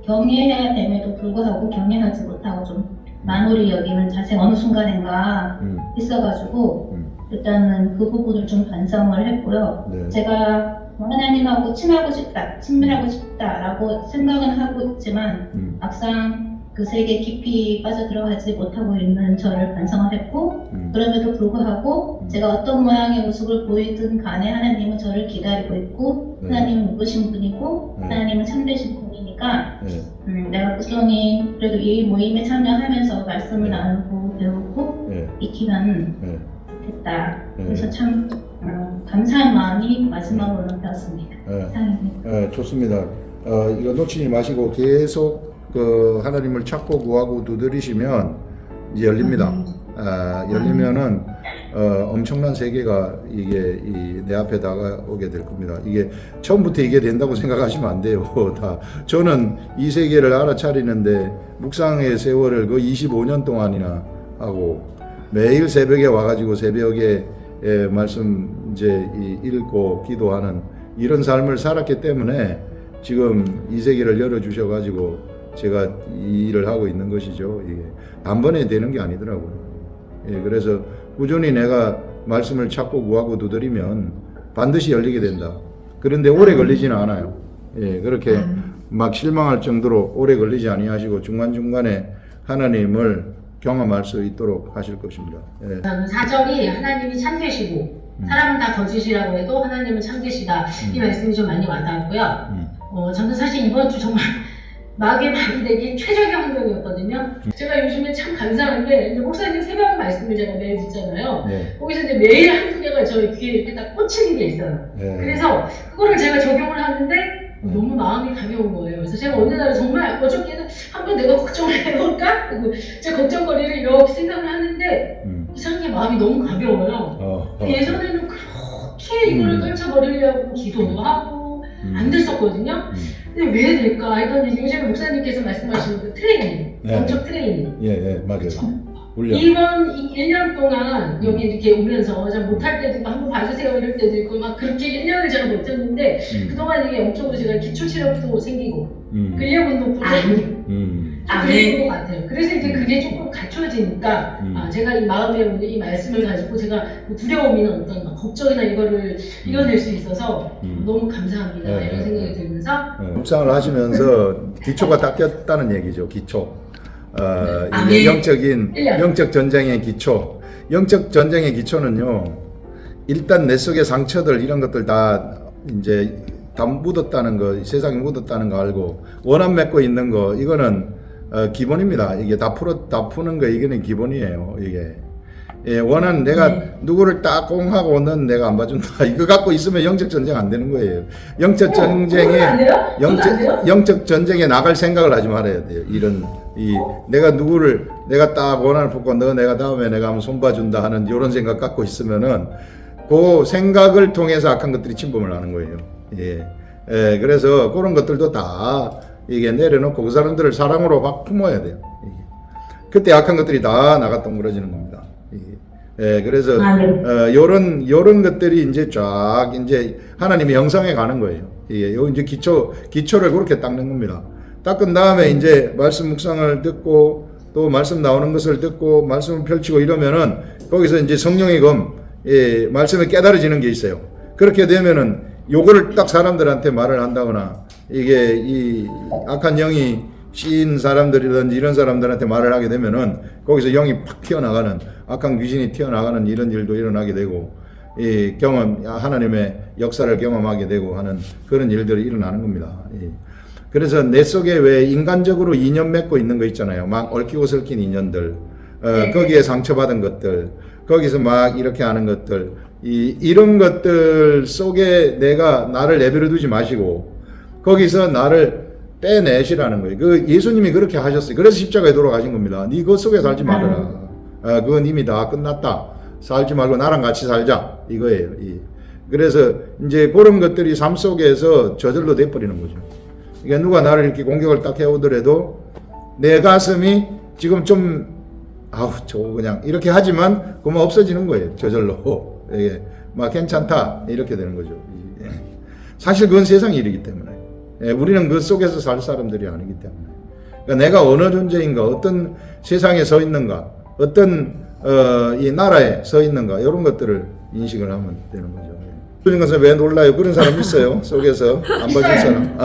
Speaker 8: 경외해야 됨에도 불구하고 경외하지 못하고 좀 만홀히 여기는 자세가 어느 순간인가 있어가지고 일단은 그 부분을 좀 반성을 했고요.
Speaker 2: 네.
Speaker 8: 제가 하나님하고 친밀하고 싶다라고 생각은 하고 있지만 막상 그 세계 깊이 빠져들어가지 못하고 있는 저를 반성을 했고 그럼에도 불구하고 제가 어떤 모양의 모습을 보이든 간에 하나님은 저를 기다리고 있고 하나님은 누구신 분이고 하나님은 참되신 분이니까 내가 꾸준히 그래도 이 모임에 참여하면서 말씀을 나누고 배우고 익히면 좋겠다. 그래서 참 감사한 마음이 마지막으로 되었습니다.
Speaker 2: 좋습니다. 이거 놓치지 마시고 계속 그 하나님을 찾고 구하고 두드리시면 이제 열립니다. 열리면은 엄청난 세계가 이게 내 앞에 다가오게 될 겁니다. 이게 처음부터 이게 된다고 생각하시면 안 돼요. 다 저는 이 세계를 알아차리는데 묵상의 세월을 그 25년 동안이나 하고 매일 새벽에 와가지고 새벽에 말씀 이제 읽고 기도하는 이런 삶을 살았기 때문에 지금 이 세계를 열어주셔가지고 제가 이 일을 하고 있는 것이죠. 이게 단번에 되는 게 아니더라고요. 그래서 꾸준히 내가 말씀을 찾고 구하고 두드리면 반드시 열리게 된다. 그런데 오래 걸리지는 않아요. 그렇게 막 실망할 정도로 오래 걸리지 아니하시고 중간중간에 하나님을 경험할 수 있도록 하실 것입니다.
Speaker 7: 사절이 하나님이 참되시고 사람은 다 거짓이라고 해도 하나님은 참되시다. 이 말씀이 좀 많이 와닿았고요. 저는 사실 이번 주 정말 마귀의 말이 되기 최적의 환경이었거든요. 제가 요즘에 참 감사한 게 목사님 새벽 말씀을 제가 매일 듣잖아요. 거기서 이제 매일 한두 개가 저희 귀에 이렇게 딱 꽂히는 게 있어요. 그래서 그거를 제가 적용을 하는데 너무 마음이 가벼운 거예요. 그래서 제가 어느 날은 정말 어저께는 한번 내가 걱정을 해볼까? 제 걱정거리를 이렇게 생각을 하는데 이상하게 마음이 너무 가벼워요. 예전에는 그렇게 이거를 떨쳐버리려고 기도도 하고 안 됐었거든요. 근데 왜 될까 했더니 요즘에 목사님께서 말씀하시는 그 트레이닝, 영적 트레이닝.
Speaker 2: 맞아요.
Speaker 7: 이번 1년 동안 여기 이렇게 오면서 잘 못할 때도 있고 한번 봐주세요 이럴 때도 있고 막 그렇게 1년을 제가 못했는데 그동안 이게 영적으로 제가 기초 체력도 생기고 근력 운동도 생기고 그런 것 같아요. 그래서 이제 그게 조금 갖춰지니까 제가 이 마음에 오는 이 말씀을 가지고 제가 두려움이나 어떤 막 걱정이나 이거를 이겨낼 수 있어서 너무 감사합니다 이런 생각이 들면서
Speaker 2: 묵상을 하시면서 기초가 닦였다는 얘기죠. 기초. 이게 영적 전쟁의 기초. 영적 전쟁의 기초는요, 일단 내 속의 상처들, 이런 것들 다 이제 다 묻었다는 거, 세상에 묻었다는 거 알고, 원한 맺고 있는 거, 이거는 기본입니다. 이게 다 푸는 거, 이거는 기본이에요. 이게. 원한 내가 누구를 딱 공하고 는 내가 안 봐준다. 이거 갖고 있으면 영적 전쟁 안 되는 거예요. 영적 전쟁에 나갈 생각을 하지 말아야 돼요. 내가 딱 원한을 품고 너 내가 다음에 내가 한번 손봐준다 하는 이런 생각 갖고 있으면은 그 생각을 통해서 악한 것들이 침범을 하는 거예요. 그래서 그런 것들도 다 이게 내려놓고 그 사람들을 사랑으로 확 품어야 돼요. 그때 악한 것들이 다 나가 동그러지는 겁니다. 그래서 요런 것들이 이제 쫙 이제 하나님의 형상에 가는 거예요. 요 이제 기초를 그렇게 닦는 겁니다. 닦은 다음에 이제 말씀 묵상을 듣고 또 말씀 나오는 것을 듣고 말씀을 펼치고 이러면은 거기서 이제 성령의 말씀에 깨달아지는 게 있어요. 그렇게 되면은 요거를 딱 사람들한테 말을 한다거나 이게 이 악한 영이 씌인 사람들이든지 이런 사람들한테 말을 하게 되면은 거기서 영이 팍 튀어나가는 악한 귀신이 튀어나가는 이런 일도 일어나게 되고 이 하나님의 역사를 경험하게 되고 하는 그런 일들이 일어나는 겁니다. 그래서 내 속에 왜 인간적으로 인연 맺고 있는 거 있잖아요. 막 얽히고 설킨 인연들, 거기에 상처받은 것들, 거기서 막 이렇게 하는 것들, 이런 것들 속에 내가 나를 내버려 두지 마시고 거기서 나를 빼내시라는 거예요. 그 예수님이 그렇게 하셨어요. 그래서 십자가에 돌아가신 겁니다. 네 그 속에 살지 말아라. 그건 이미 다 끝났다. 살지 말고 나랑 같이 살자. 이거예요. 그래서 이제 그런 것들이 삶 속에서 저절로 돼버리는 거죠. 그러니까 누가 나를 이렇게 공격을 딱 해오더라도 내 가슴이 지금 좀 저거 그냥 이렇게 하지만 그만 없어지는 거예요. 저절로. 이게 막 괜찮다 이렇게 되는 거죠. 사실 그건 세상 일이기 때문에 우리는 그 속에서 살 사람들이 아니기 때문에 그러니까 내가 어느 존재인가 어떤 세상에 서 있는가 어떤 이 나라에 서 있는가 이런 것들을 인식을 하면 되는 거죠. 그런 것은 왜 놀라요? 그런 사람 있어요. 속에서 안 봐줄 사람.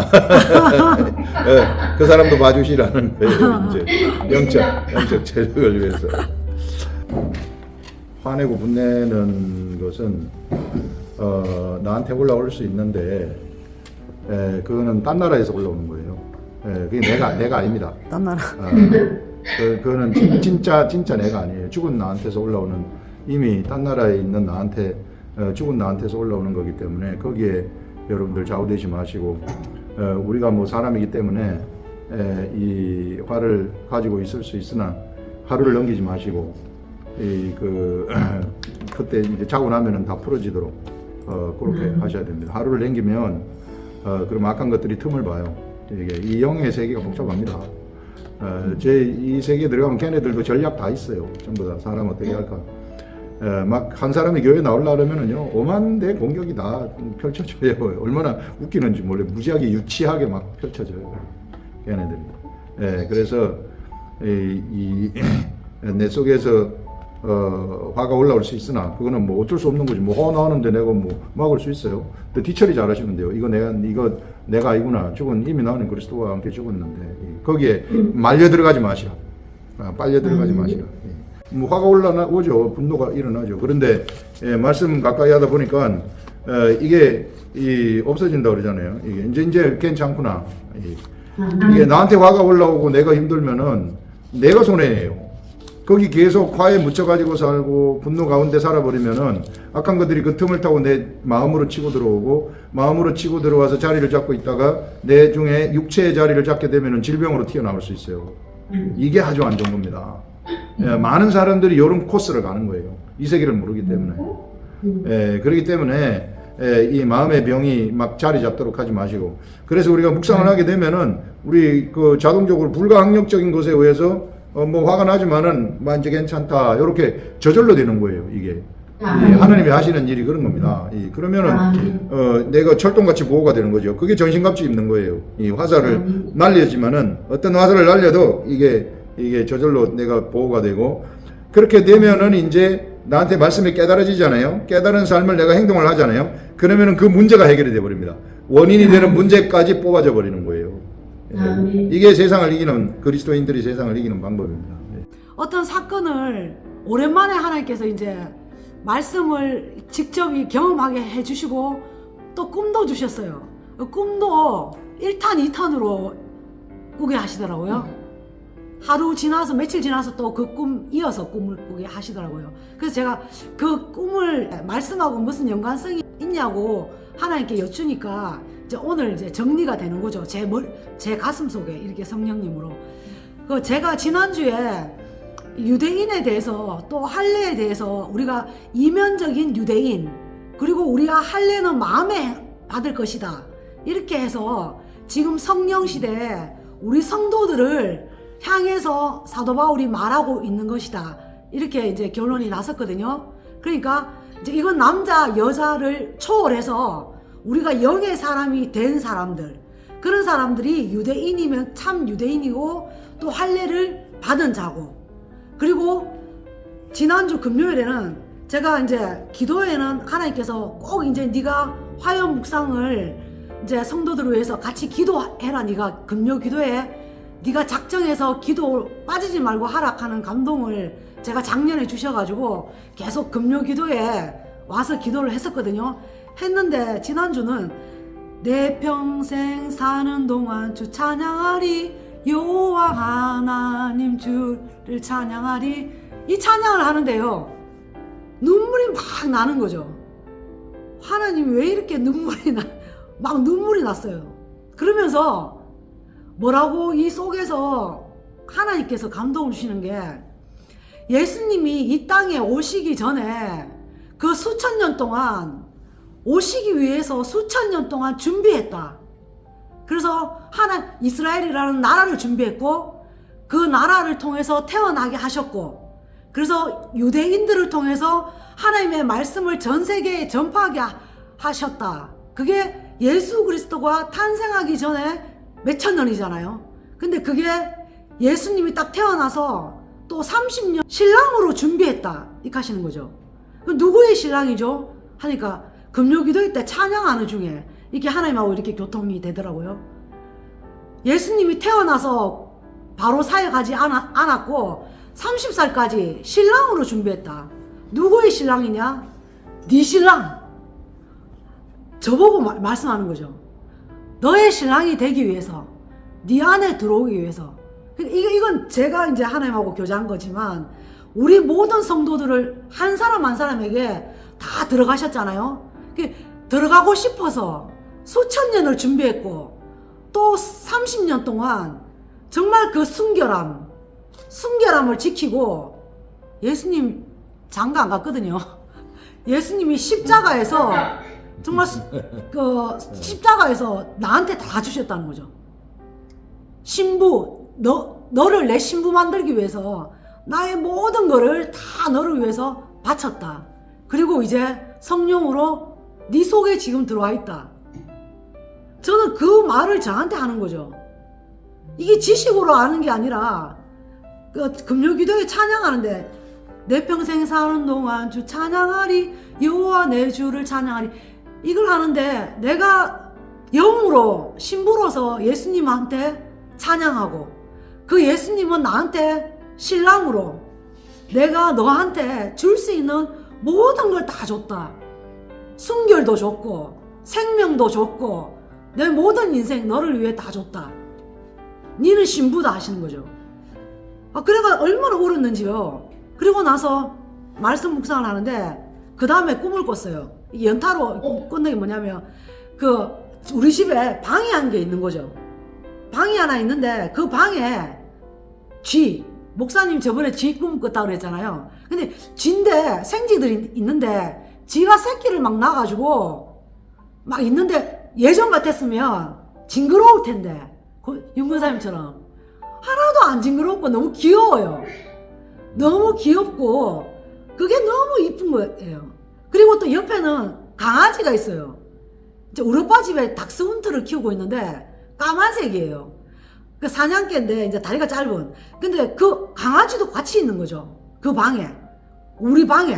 Speaker 2: 그 사람도 봐주시라는 거예요. 이제 영적 체력을 위해서. 화내고 분내는 것은 나한테 올라올 수 있는데 그거는 딴 나라에서 올라오는 거예요. 그게 내가 아닙니다.
Speaker 9: 딴 나라.
Speaker 2: 그거는 진짜 내가 아니에요. 죽은 나한테서 올라오는 이미 딴 나라에 있는 나한테 죽은 나한테서 올라오는 거기 때문에 거기에 여러분들 좌우되지 마시고 우리가 뭐 사람이기 때문에 이 화를 가지고 있을 수 있으나 하루를 넘기지 마시고 그때 이제 자고 나면은 다 풀어지도록 그렇게 하셔야 됩니다. 하루를 넘기면 그럼 악한 것들이 틈을 봐요. 이 영의 세계가 복잡합니다. 이 세계에 들어가면 걔네들도 전략 다 있어요. 전부 다 사람 어떻게 할까. 막 한 사람이 교회에 나오려고 그러면은요, 오만대 공격이 다 펼쳐져요. 얼마나 웃기는지 몰래 무지하게 유치하게 막 펼쳐져요. 걔네들이. 그래서 내 속에서 화가 올라올 수 있으나 그거는 뭐 어쩔 수 없는 거지. 뭐 화 나오는데 내가 뭐 막을 수 있어요. 또 뒤처리 잘 하시면 돼요. 이거 내가 아니구나. 죽은 이미 나는 그리스도와 함께 죽었는데 거기에 말려 들어가지 마시라. 빨려 들어가지 마시라. 뭐 화가 올라오죠. 분노가 일어나죠. 그런데 말씀 가까이 하다 보니까 이게 없어진다 그러잖아요. 이제 괜찮구나. 이게 나한테 화가 올라오고 내가 힘들면은 내가 손해예요. 거기 계속 화에 묻혀가지고 살고 분노 가운데 살아버리면은 악한 것들이 그 틈을 타고 내 마음으로 치고 들어오고 마음으로 치고 들어와서 자리를 잡고 있다가 내 중에 육체의 자리를 잡게 되면은 질병으로 튀어나올 수 있어요. 이게 아주 안 좋은 겁니다. 많은 사람들이 이런 코스를 가는 거예요. 이 세계를 모르기 때문에. 그렇기 때문에 이 마음의 병이 막 자리 잡도록 하지 마시고. 그래서 우리가 묵상을 하게 되면은 우리 그 자동적으로 불가항력적인 것에 의해서 뭐 화가 나지만은 이제 괜찮다 이렇게 저절로 되는 거예요. 이게 하나님이 하시는 일이 그런 겁니다. 그러면은 내가 철동같이 보호가 되는 거죠. 그게 전신갑주 입는 거예요. 이 화살을 날리지만은 어떤 화살을 날려도 이게 저절로 내가 보호가 되고 그렇게 되면은 이제 나한테 말씀이 깨달아지잖아요. 깨달은 삶을 내가 행동을 하잖아요. 그러면은 그 문제가 해결이 돼 버립니다. 원인이 되는 문제까지 뽑아져 버리는 거예요. 이게 세상을 이기는 그리스도인들이 세상을 이기는 방법입니다.
Speaker 9: 어떤 사건을 오랜만에 하나님께서 이제 말씀을 직접 경험하게 해주시고 또 꿈도 주셨어요. 꿈도 1탄, 2탄으로 꾸게 하시더라고요. 하루 지나서 며칠 지나서 또 그 꿈 이어서 꿈을 꾸게 하시더라고요. 그래서 제가 그 꿈을 말씀하고 무슨 연관성이 있냐고 하나님께 여쭈니까 이제 오늘 이제 정리가 되는 거죠. 제 가슴 속에 이렇게 성령님으로. 제가 지난주에 유대인에 대해서 또 할례에 대해서 우리가 이면적인 유대인 그리고 우리가 할례는 마음에 받을 것이다 이렇게 해서 지금 성령 시대에 우리 성도들을 향해서 사도 바울이 말하고 있는 것이다 이렇게 이제 결론이 났었거든요. 그러니까 이제 이건 남자 여자를 초월해서 우리가 영의 사람이 된 사람들 그런 사람들이 유대인이면 참 유대인이고 또 할례를 받은 자고, 그리고 지난주 금요일에는 제가 이제 기도에는 하나님께서 꼭 이제 네가 화요 묵상을 이제 성도들을 위해서 같이 기도해라, 네가 금요 기도에 네가 작정해서 기도 빠지지 말고 하락하는 감동을 제가 작년에 주셔가지고 계속 금요 기도에 와서 기도를 했었거든요. 했는데 지난주는 내 평생 사는 동안 주 찬양하리, 여호와 하나님 주를 찬양하리, 이 찬양을 하는데요, 눈물이 막 나는 거죠. 하나님 왜 이렇게 막 눈물이 났어요. 그러면서 뭐라고 이 속에서 하나님께서 감동을 주시는 게, 예수님이 이 땅에 오시기 전에 그 수천 년 동안 오시기 위해서 수천 년 동안 준비했다. 그래서 이스라엘이라는 나라를 준비했고, 그 나라를 통해서 태어나게 하셨고, 그래서 유대인들을 통해서 하나님의 말씀을 전 세계에 전파하게 하셨다. 그게 예수 그리스도가 탄생하기 전에 몇천 년이잖아요. 근데 그게 예수님이 딱 태어나서 또 30년 신랑으로 준비했다, 이렇게 하시는 거죠. 그럼 누구의 신랑이죠? 하니까 금요기도회 때 찬양하는 중에 이렇게 하나님하고 이렇게 교통이 되더라고요. 예수님이 태어나서 바로 사역하지 않았고 30살까지 신랑으로 준비했다. 누구의 신랑이냐? 네 신랑. 저보고 말씀하는 거죠. 너의 신랑이 되기 위해서, 네 안에 들어오기 위해서. 이건 제가 이제 하나님하고 교제한 거지만, 우리 모든 성도들을 한 사람 한 사람에게 다 들어가셨잖아요. 들어가고 싶어서 수천 년을 준비했고, 또 30년 동안 정말 그 순결함을 지키고, 예수님 장가 안 갔거든요. 예수님이 십자가에서 정말 십자가에서 나한테 다 주셨다는 거죠. 신부, 너를 내 신부 만들기 위해서 나의 모든 거를 다 너를 위해서 바쳤다. 그리고 이제 성령으로 네 속에 지금 들어와 있다. 저는 그 말을 저한테 하는 거죠. 이게 지식으로 아는 게 아니라, 금요기도에 찬양하는데 내 평생 사는 동안 주 찬양하리, 여호와 내 주를 찬양하리, 이걸 하는데 내가 영으로 신부로서 예수님한테 찬양하고, 그 예수님은 나한테 신랑으로 내가 너한테 줄 수 있는 모든 걸 다 줬다. 순결도 줬고 생명도 줬고 내 모든 인생 너를 위해 다 줬다. 니는 신부다 하시는 거죠. 그래가 얼마나 울었는지요. 그리고 나서 말씀 묵상을 하는데 그 다음에 꿈을 꿨어요. 연타로 꾼 게 뭐냐면, 우리 집에 방이 한 개 있는 거죠. 방이 하나 있는데 그 방에 목사님 저번에 쥐 꿈을 꿨다고 그랬잖아요. 근데 쥐인데 생쥐들이 있는데 쥐가 새끼를 막 낳아가지고 막 있는데, 예전 같았으면 징그러울 텐데, 윤근사님처럼 하나도 안 징그럽고 너무 귀여워요. 너무 귀엽고 그게 너무 이쁜 거예요. 그리고 또 옆에는 강아지가 있어요. 이제 우리 오빠 집에 닥스훈트를 키우고 있는데 까만색이에요. 그 사냥개인데 이제 다리가 짧은. 근데 그 강아지도 같이 있는 거죠. 그 방에, 우리 방에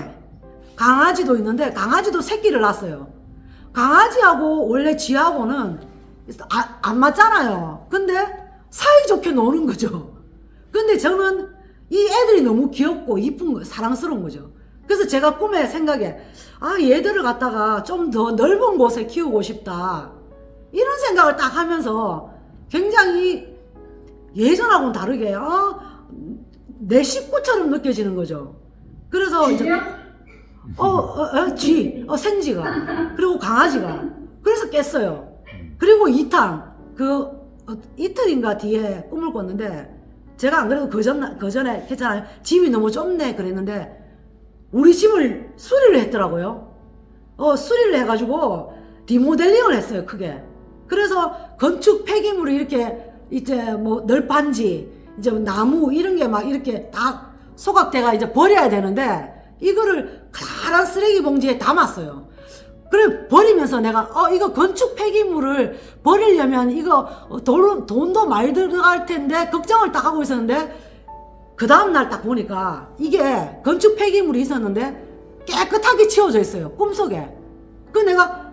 Speaker 9: 강아지도 있는데 강아지도 새끼를 낳았어요. 강아지하고 원래 쥐하고는 안 맞잖아요. 근데 사이좋게 노는 거죠. 근데 저는 이 애들이 너무 귀엽고 이쁜 거, 사랑스러운 거죠. 그래서 제가 꿈에 생각에, 얘들을 갖다가 좀 더 넓은 곳에 키우고 싶다, 이런 생각을 딱 하면서 굉장히 예전하고는 다르게 내 식구처럼 느껴지는 거죠. 그래서 이제 생쥐가, 그리고 강아지가. 그래서 깼어요. 그리고 이틀인가 뒤에 꿈을 꿨는데, 제가 안 그래도 그 전에 했잖아요. 집이 너무 좁네 그랬는데 우리 집을 수리를 했더라고요. 수리를 해가지고 리모델링을 했어요, 크게. 그래서 건축 폐기물이 이렇게 이제 뭐 널판지, 이제 나무 이런 게 막 이렇게 다 소각대가 이제 버려야 되는데, 이거를 가란 쓰레기 봉지에 담았어요. 그래 버리면서 내가 이거 건축 폐기물을 버리려면 이거 돈도 많이 들어갈 텐데 걱정을 딱 하고 있었는데 그 다음날 딱 보니까 이게 건축 폐기물이 있었는데 깨끗하게 치워져 있어요. 꿈속에. 그 내가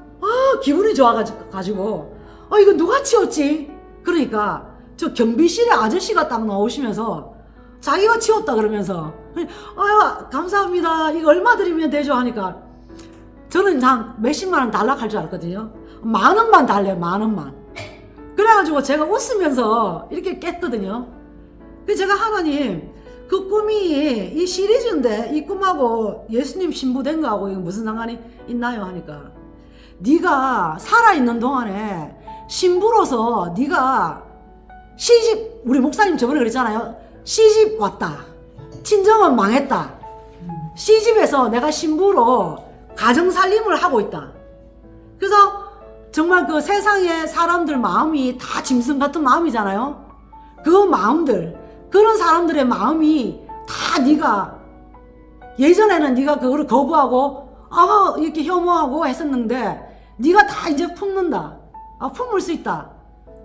Speaker 9: 기분이 좋아가지고 이거 누가 치웠지? 그러니까 저 경비실에 아저씨가 딱 나오시면서 자기가 치웠다 그러면서 감사합니다. 이거 얼마 드리면 되죠? 하니까 저는 한 몇십만 원 달라고 할 줄 알았거든요. 10,000원만 달래요. 10,000원만. 그래가지고 제가 웃으면서 이렇게 깼거든요. 그래서 제가 하나님 그 꿈이 이 시리즈인데 이 꿈하고 예수님 신부된 거하고 이거 무슨 상관이 있나요? 하니까 네가 살아있는 동안에 신부로서 네가 시집, 우리 목사님 저번에 그랬잖아요. 시집 왔다. 친정은 망했다. 시집에서 내가 신부로 가정 살림을 하고 있다. 그래서 정말 그 세상의 사람들 마음이 다 짐승 같은 마음이잖아요. 그 마음들, 그런 사람들의 마음이 다 네가 예전에는 네가 그거를 거부하고 이렇게 혐오하고 했었는데 네가 다 이제 품는다. 품을 수 있다.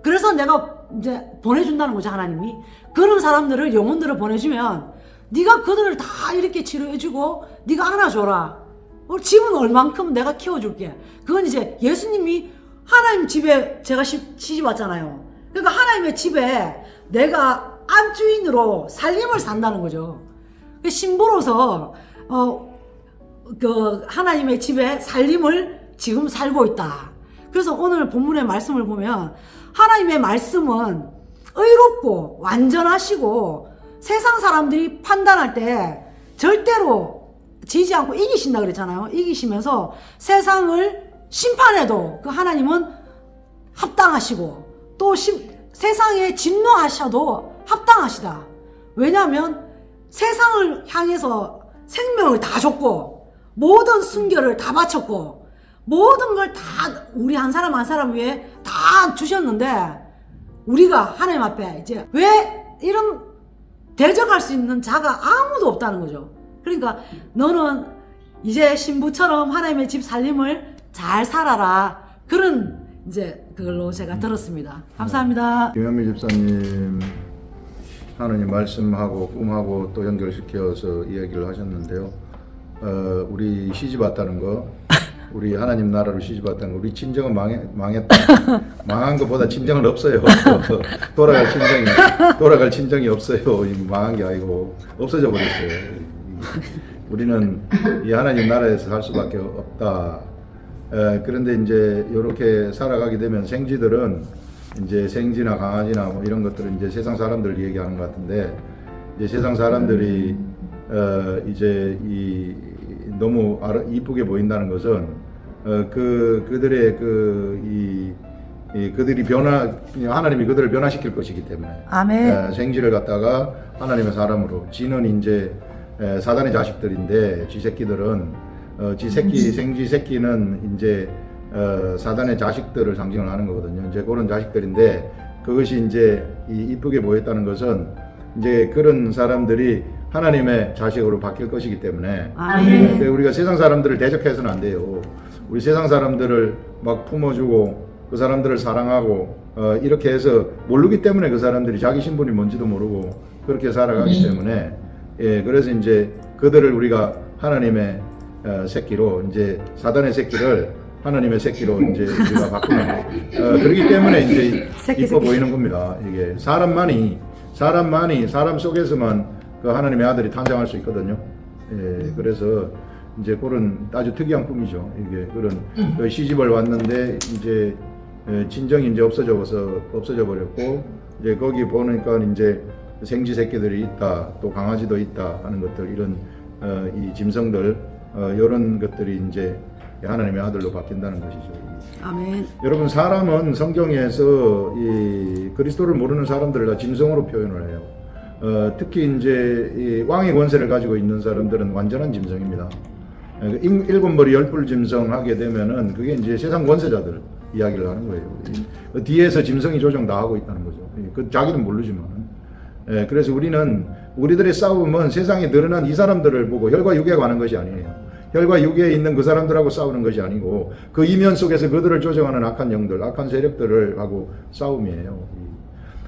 Speaker 9: 그래서 내가 이제 보내준다는 거죠. 하나님이. 그런 사람들을, 영혼들을 보내주면 네가 그들을 다 이렇게 치료해주고 네가 안아줘라. 집은 얼만큼 내가 키워줄게. 그건 이제 예수님이 하나님 집에 제가 시집 왔잖아요. 그러니까 하나님의 집에 내가 안주인으로 살림을 산다는 거죠. 신부로서 그 하나님의 집에 살림을 지금 살고 있다. 그래서 오늘 본문의 말씀을 보면 하나님의 말씀은 의롭고 완전하시고 세상 사람들이 판단할 때 절대로 지지 않고 이기신다 그랬잖아요. 이기시면서 세상을 심판해도 그 하나님은 합당하시고 또 세상에 진노하셔도 합당하시다. 왜냐하면 세상을 향해서 생명을 다 줬고 모든 순결을 다 바쳤고 모든 걸 다 우리 한 사람 한 사람 위해 다 주셨는데 우리가 하나님 앞에 이제 왜 이런 대적할 수 있는 자가 아무도 없다는 거죠. 그러니까 너는 이제 신부처럼 하나님의 집 살림을 잘 살아라. 그런 이제 그걸로 제가 들었습니다. 감사합니다.
Speaker 2: 김현미 집사님 하나님 말씀하고 꿈하고 또 연결시켜서 이야기를 하셨는데요. 우리 시집 왔다는 거, 우리 하나님 나라로 시집 왔다는 거, 우리 친정은 망했다. 망한 것보다 친정은 없어요. 돌아갈 친정이 없어요. 망한 게 아니고 없어져 버렸어요. 우리는 이 하나님 나라에서 살 수밖에 없다. 그런데 이제 이렇게 살아가게 되면 생쥐들은 이제 생쥐나 강아지나 뭐 이런 것들은 이제 세상 사람들 얘기하는 것 같은데 이제 세상 사람들이 이제 너무 이쁘게 보인다는 것은 그들의 그들이 하나님이 그들을 변화시킬 것이기 때문에
Speaker 9: 아멘.
Speaker 2: 생쥐를 갖다가 하나님의 사람으로 쥐는 이제 사단의 자식들인데 쥐새끼들은 생쥐 새끼는 이제 사단의 자식들을 상징을 하는 거거든요. 이제 그런 자식들인데 그것이 이제 이쁘게 보였다는 것은 이제 그런 사람들이 하나님의 자식으로 바뀔 것이기 때문에 우리가 세상 사람들을 대적해서는 안 돼요. 우리 세상 사람들을 막 품어주고 그 사람들을 사랑하고 이렇게 해서 모르기 때문에 그 사람들이 자기 신분이 뭔지도 모르고 그렇게 살아가기 때문에 그래서 이제 그들을 우리가 하나님의 새끼로 이제 사단의 새끼를 하나님의 새끼로 이제 우리가 바꾸는 그렇기 때문에 이제 이뻐 보이는 겁니다. 이게 사람만이 사람 속에서만 그 하나님의 아들이 탄생할 수 있거든요. 그래서 이제 그런 아주 특이한 꿈이죠. 이게 그런 시집을 왔는데 이제 친정이 이제 없어져 버렸고 이제 거기 보니까 이제 생쥐 새끼들이 있다, 또 강아지도 있다 하는 것들 이런 이 짐승들 이런 것들이 이제 하나님의 아들로 바뀐다는 것이죠.
Speaker 9: 아멘.
Speaker 2: 여러분 사람은 성경에서 이 그리스도를 모르는 사람들을 다 짐승으로 표현을 해요. 특히 이제 이 왕의 권세를 가지고 있는 사람들은 완전한 짐승입니다. 7머리 10뿔 짐승 하게 되면은 그게 이제 세상 권세자들 이야기를 하는 거예요. 그 뒤에서 짐승이 조정 다 하고 있다는 거죠. 그 자기는 모르지만. 그래서 우리들의 싸움은 세상에 드러난 이 사람들을 보고 혈과 육에 관한 것이 아니에요. 혈과 육에 있는 그 사람들하고 싸우는 것이 아니고 그 이면 속에서 그들을 조정하는 악한 영들, 악한 세력들을 하고 싸움이에요.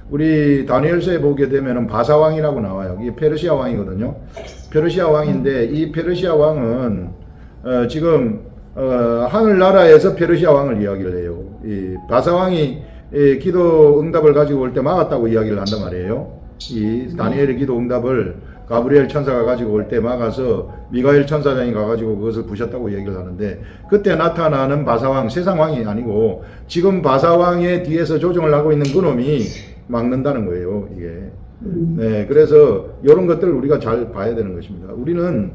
Speaker 2: 우리 다니엘서에 보게 되면은 바사왕이라고 나와요. 이게 페르시아 왕이거든요. 페르시아 왕인데 이 페르시아 왕은 지금 하늘나라에서 페르시아 왕을 이야기를 해요. 이 바사왕이 기도 응답을 가지고 올 때 막았다고 이야기를 한단 말이에요. 이 다니엘의 기도 응답을 가브리엘 천사가 가지고 올 때 막아서 미가엘 천사장이 가가지고 그것을 부셨다고 얘기를 하는데, 그때 나타나는 바사왕, 세상 왕이 아니고 지금 바사왕의 뒤에서 조정을 하고 있는 그놈이 막는다는 거예요, 이게. 네, 그래서 이런 것들을 우리가 잘 봐야 되는 것입니다. 우리는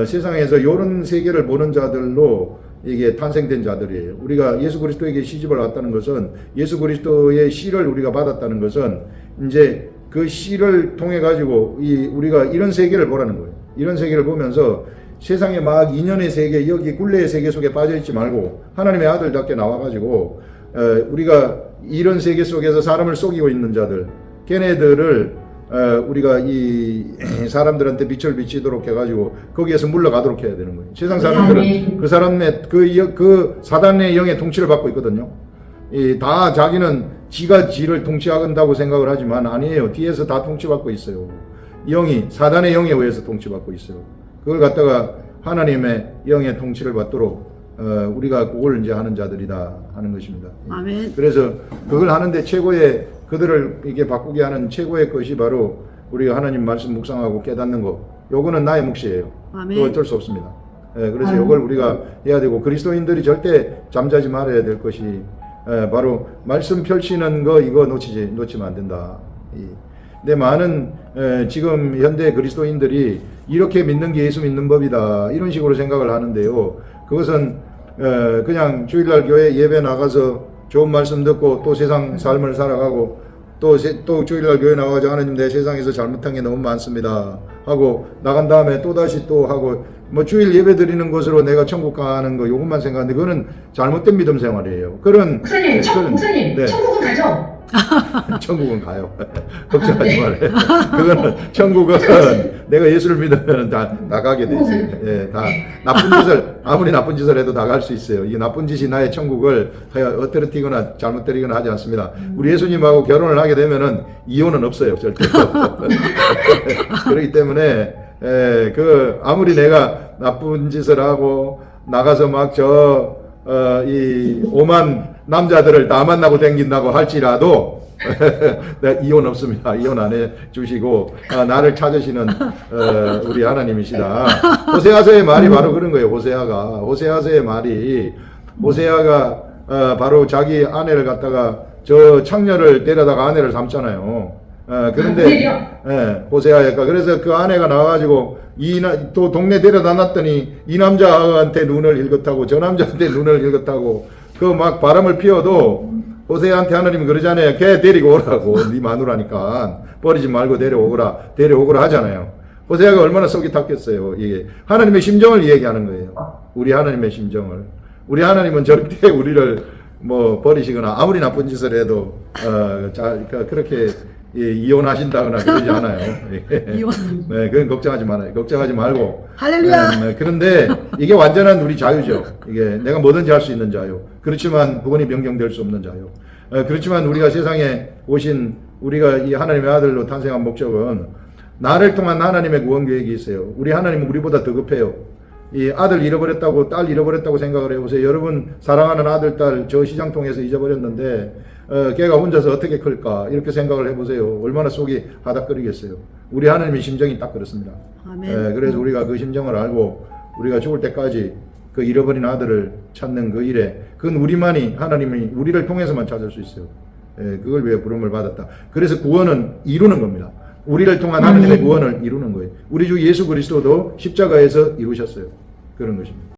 Speaker 2: 세상에서 이런 세계를 보는 자들로 이게 탄생된 자들이에요. 우리가 예수 그리스도에게 시집을 왔다는 것은, 예수 그리스도의 씨를 우리가 받았다는 것은 이제 그 씨를 통해 가지고 우리가 이런 세계를 보라는 거예요. 이런 세계를 보면서 세상에 막 인연의 세계, 여기 굴레의 세계 속에 빠져 있지 말고 하나님의 아들답게 나와 가지고 우리가 이런 세계 속에서 사람을 속이고 있는 자들, 걔네들을 우리가 이 사람들한테 빛을 비치도록 해가지고 거기에서 물러가도록 해야 되는 거예요. 세상 사람들은 그 사람의 그 사단의 영의 통치를 받고 있거든요. 다 자기는 지가 지를 통치한다고 생각을 하지만 아니에요. 뒤에서 다 통치받고 있어요. 영이 사단의 영에 의해서 통치받고 있어요. 그걸 갖다가 하나님의 영의 통치를 받도록 우리가 그걸 이제 하는 자들이다 하는 것입니다.
Speaker 9: 아멘.
Speaker 2: 그래서 그걸 하는데 최고의, 그들을 이게 바꾸게 하는 최고의 것이 바로 우리가 하나님 말씀 묵상하고 깨닫는 것. 요거는 나의 몫이에요.
Speaker 9: 아멘.
Speaker 2: 그거 어쩔 수 없습니다. 그래서 요걸 우리가 해야 되고, 그리스도인들이 절대 잠자지 말아야 될 것이 바로 말씀 펼치는 거, 이거 놓치면 안 된다. 근데 많은 지금 현대 그리스도인들이 이렇게 믿는 게 예수 믿는 법이다, 이런 식으로 생각을 하는데요. 그것은 그냥 주일날 교회 예배 나가서 좋은 말씀 듣고 또 세상 삶을 살아가고 또 주일날 교회 나가서 하나님, 내 세상에서 잘못한 게 너무 많습니다 하고 나간 다음에 또다시 또 하고 뭐 주일 예배 드리는 것으로 내가 천국 가는 거, 요것만 생각하는데 그거는 잘못된 믿음 생활이에요.
Speaker 3: 목사님, 목사님,
Speaker 2: 네.
Speaker 3: 천국은 가죠?
Speaker 2: 천국은 가요. 걱정하지 말아요. 그거는 천국은 내가 예수를 믿으면 다 가게 되지. 예, 다 나쁜 짓을, 아무리 나쁜 짓을 해도 다 갈 수 있어요. 이 나쁜 짓이 나의 천국을 어뜨러뜨리거나 잘못되거나 하지 않습니다. 우리 예수님하고 결혼을 하게 되면은 이혼은 없어요, 절대. 그렇기 때문에 아무리 내가 나쁜 짓을 하고 나가서 막 이 오만 남자들을 다 만나고 댕긴다고 할지라도 이혼 없습니다. 이혼 안 해 주시고 나를 찾으시는 우리 하나님이시다. 호세아서의 말이 바로 그런 거예요. 호세아서의 말이, 호세아가 바로 자기 아내를 갖다가 저 창녀를 데려다가 아내를 삼잖아요. 그런데 호세아가, 그래서 그 아내가 나와가지고 또 동네 데려다 놨더니 이 남자한테 눈을 일긋하고 저 남자한테 눈을 일긋하고 그 막 바람을 피워도 호세아한테 하나님이 그러잖아요. 걔 데리고 오라고. 네 마누라니까 버리지 말고 데려오거라 하잖아요. 호세아가 얼마나 속이 탔겠어요. 이게 하나님의 심정을 얘기하는 거예요. 우리 하나님의 심정을. 우리 하나님은 절대 우리를 뭐 버리시거나 아무리 나쁜 짓을 해도 그렇게 이혼하신다거나 그러지 않아요. 네, 그건 걱정하지 말아요. 걱정하지 말고.
Speaker 9: 할렐루야.
Speaker 2: 그런데 이게 완전한 우리 자유죠. 이게 내가 뭐든지 할 수 있는 자유. 그렇지만 그분이 변경될 수 없는 자유. 그렇지만 우리가 세상에 오신, 우리가 이 하나님의 아들로 탄생한 목적은 나를 통한 하나님의 구원 계획이 있어요. 우리 하나님은 우리보다 더 급해요. 이 아들 잃어버렸다고, 딸 잃어버렸다고 생각을 해보세요. 여러분 사랑하는 아들, 딸 저 시장통에서 잊어버렸는데 걔가 혼자서 어떻게 클까, 이렇게 생각을 해보세요. 얼마나 속이 하닥거리겠어요. 우리 하나님의 심정이 딱 그렇습니다.
Speaker 9: 아멘.
Speaker 2: 그래서 우리가 그 심정을 알고 우리가 죽을 때까지 그 잃어버린 아들을 찾는 그 일에, 그건 우리만이, 하나님이 우리를 통해서만 찾을 수 있어요. 그걸 위해 부름을 받았다. 그래서 구원은 이루는 겁니다. 우리를 통한 하나님의 구원을 이루는 거예요. 우리 주 예수 그리스도도 십자가에서 이루셨어요. 그런 것입니다.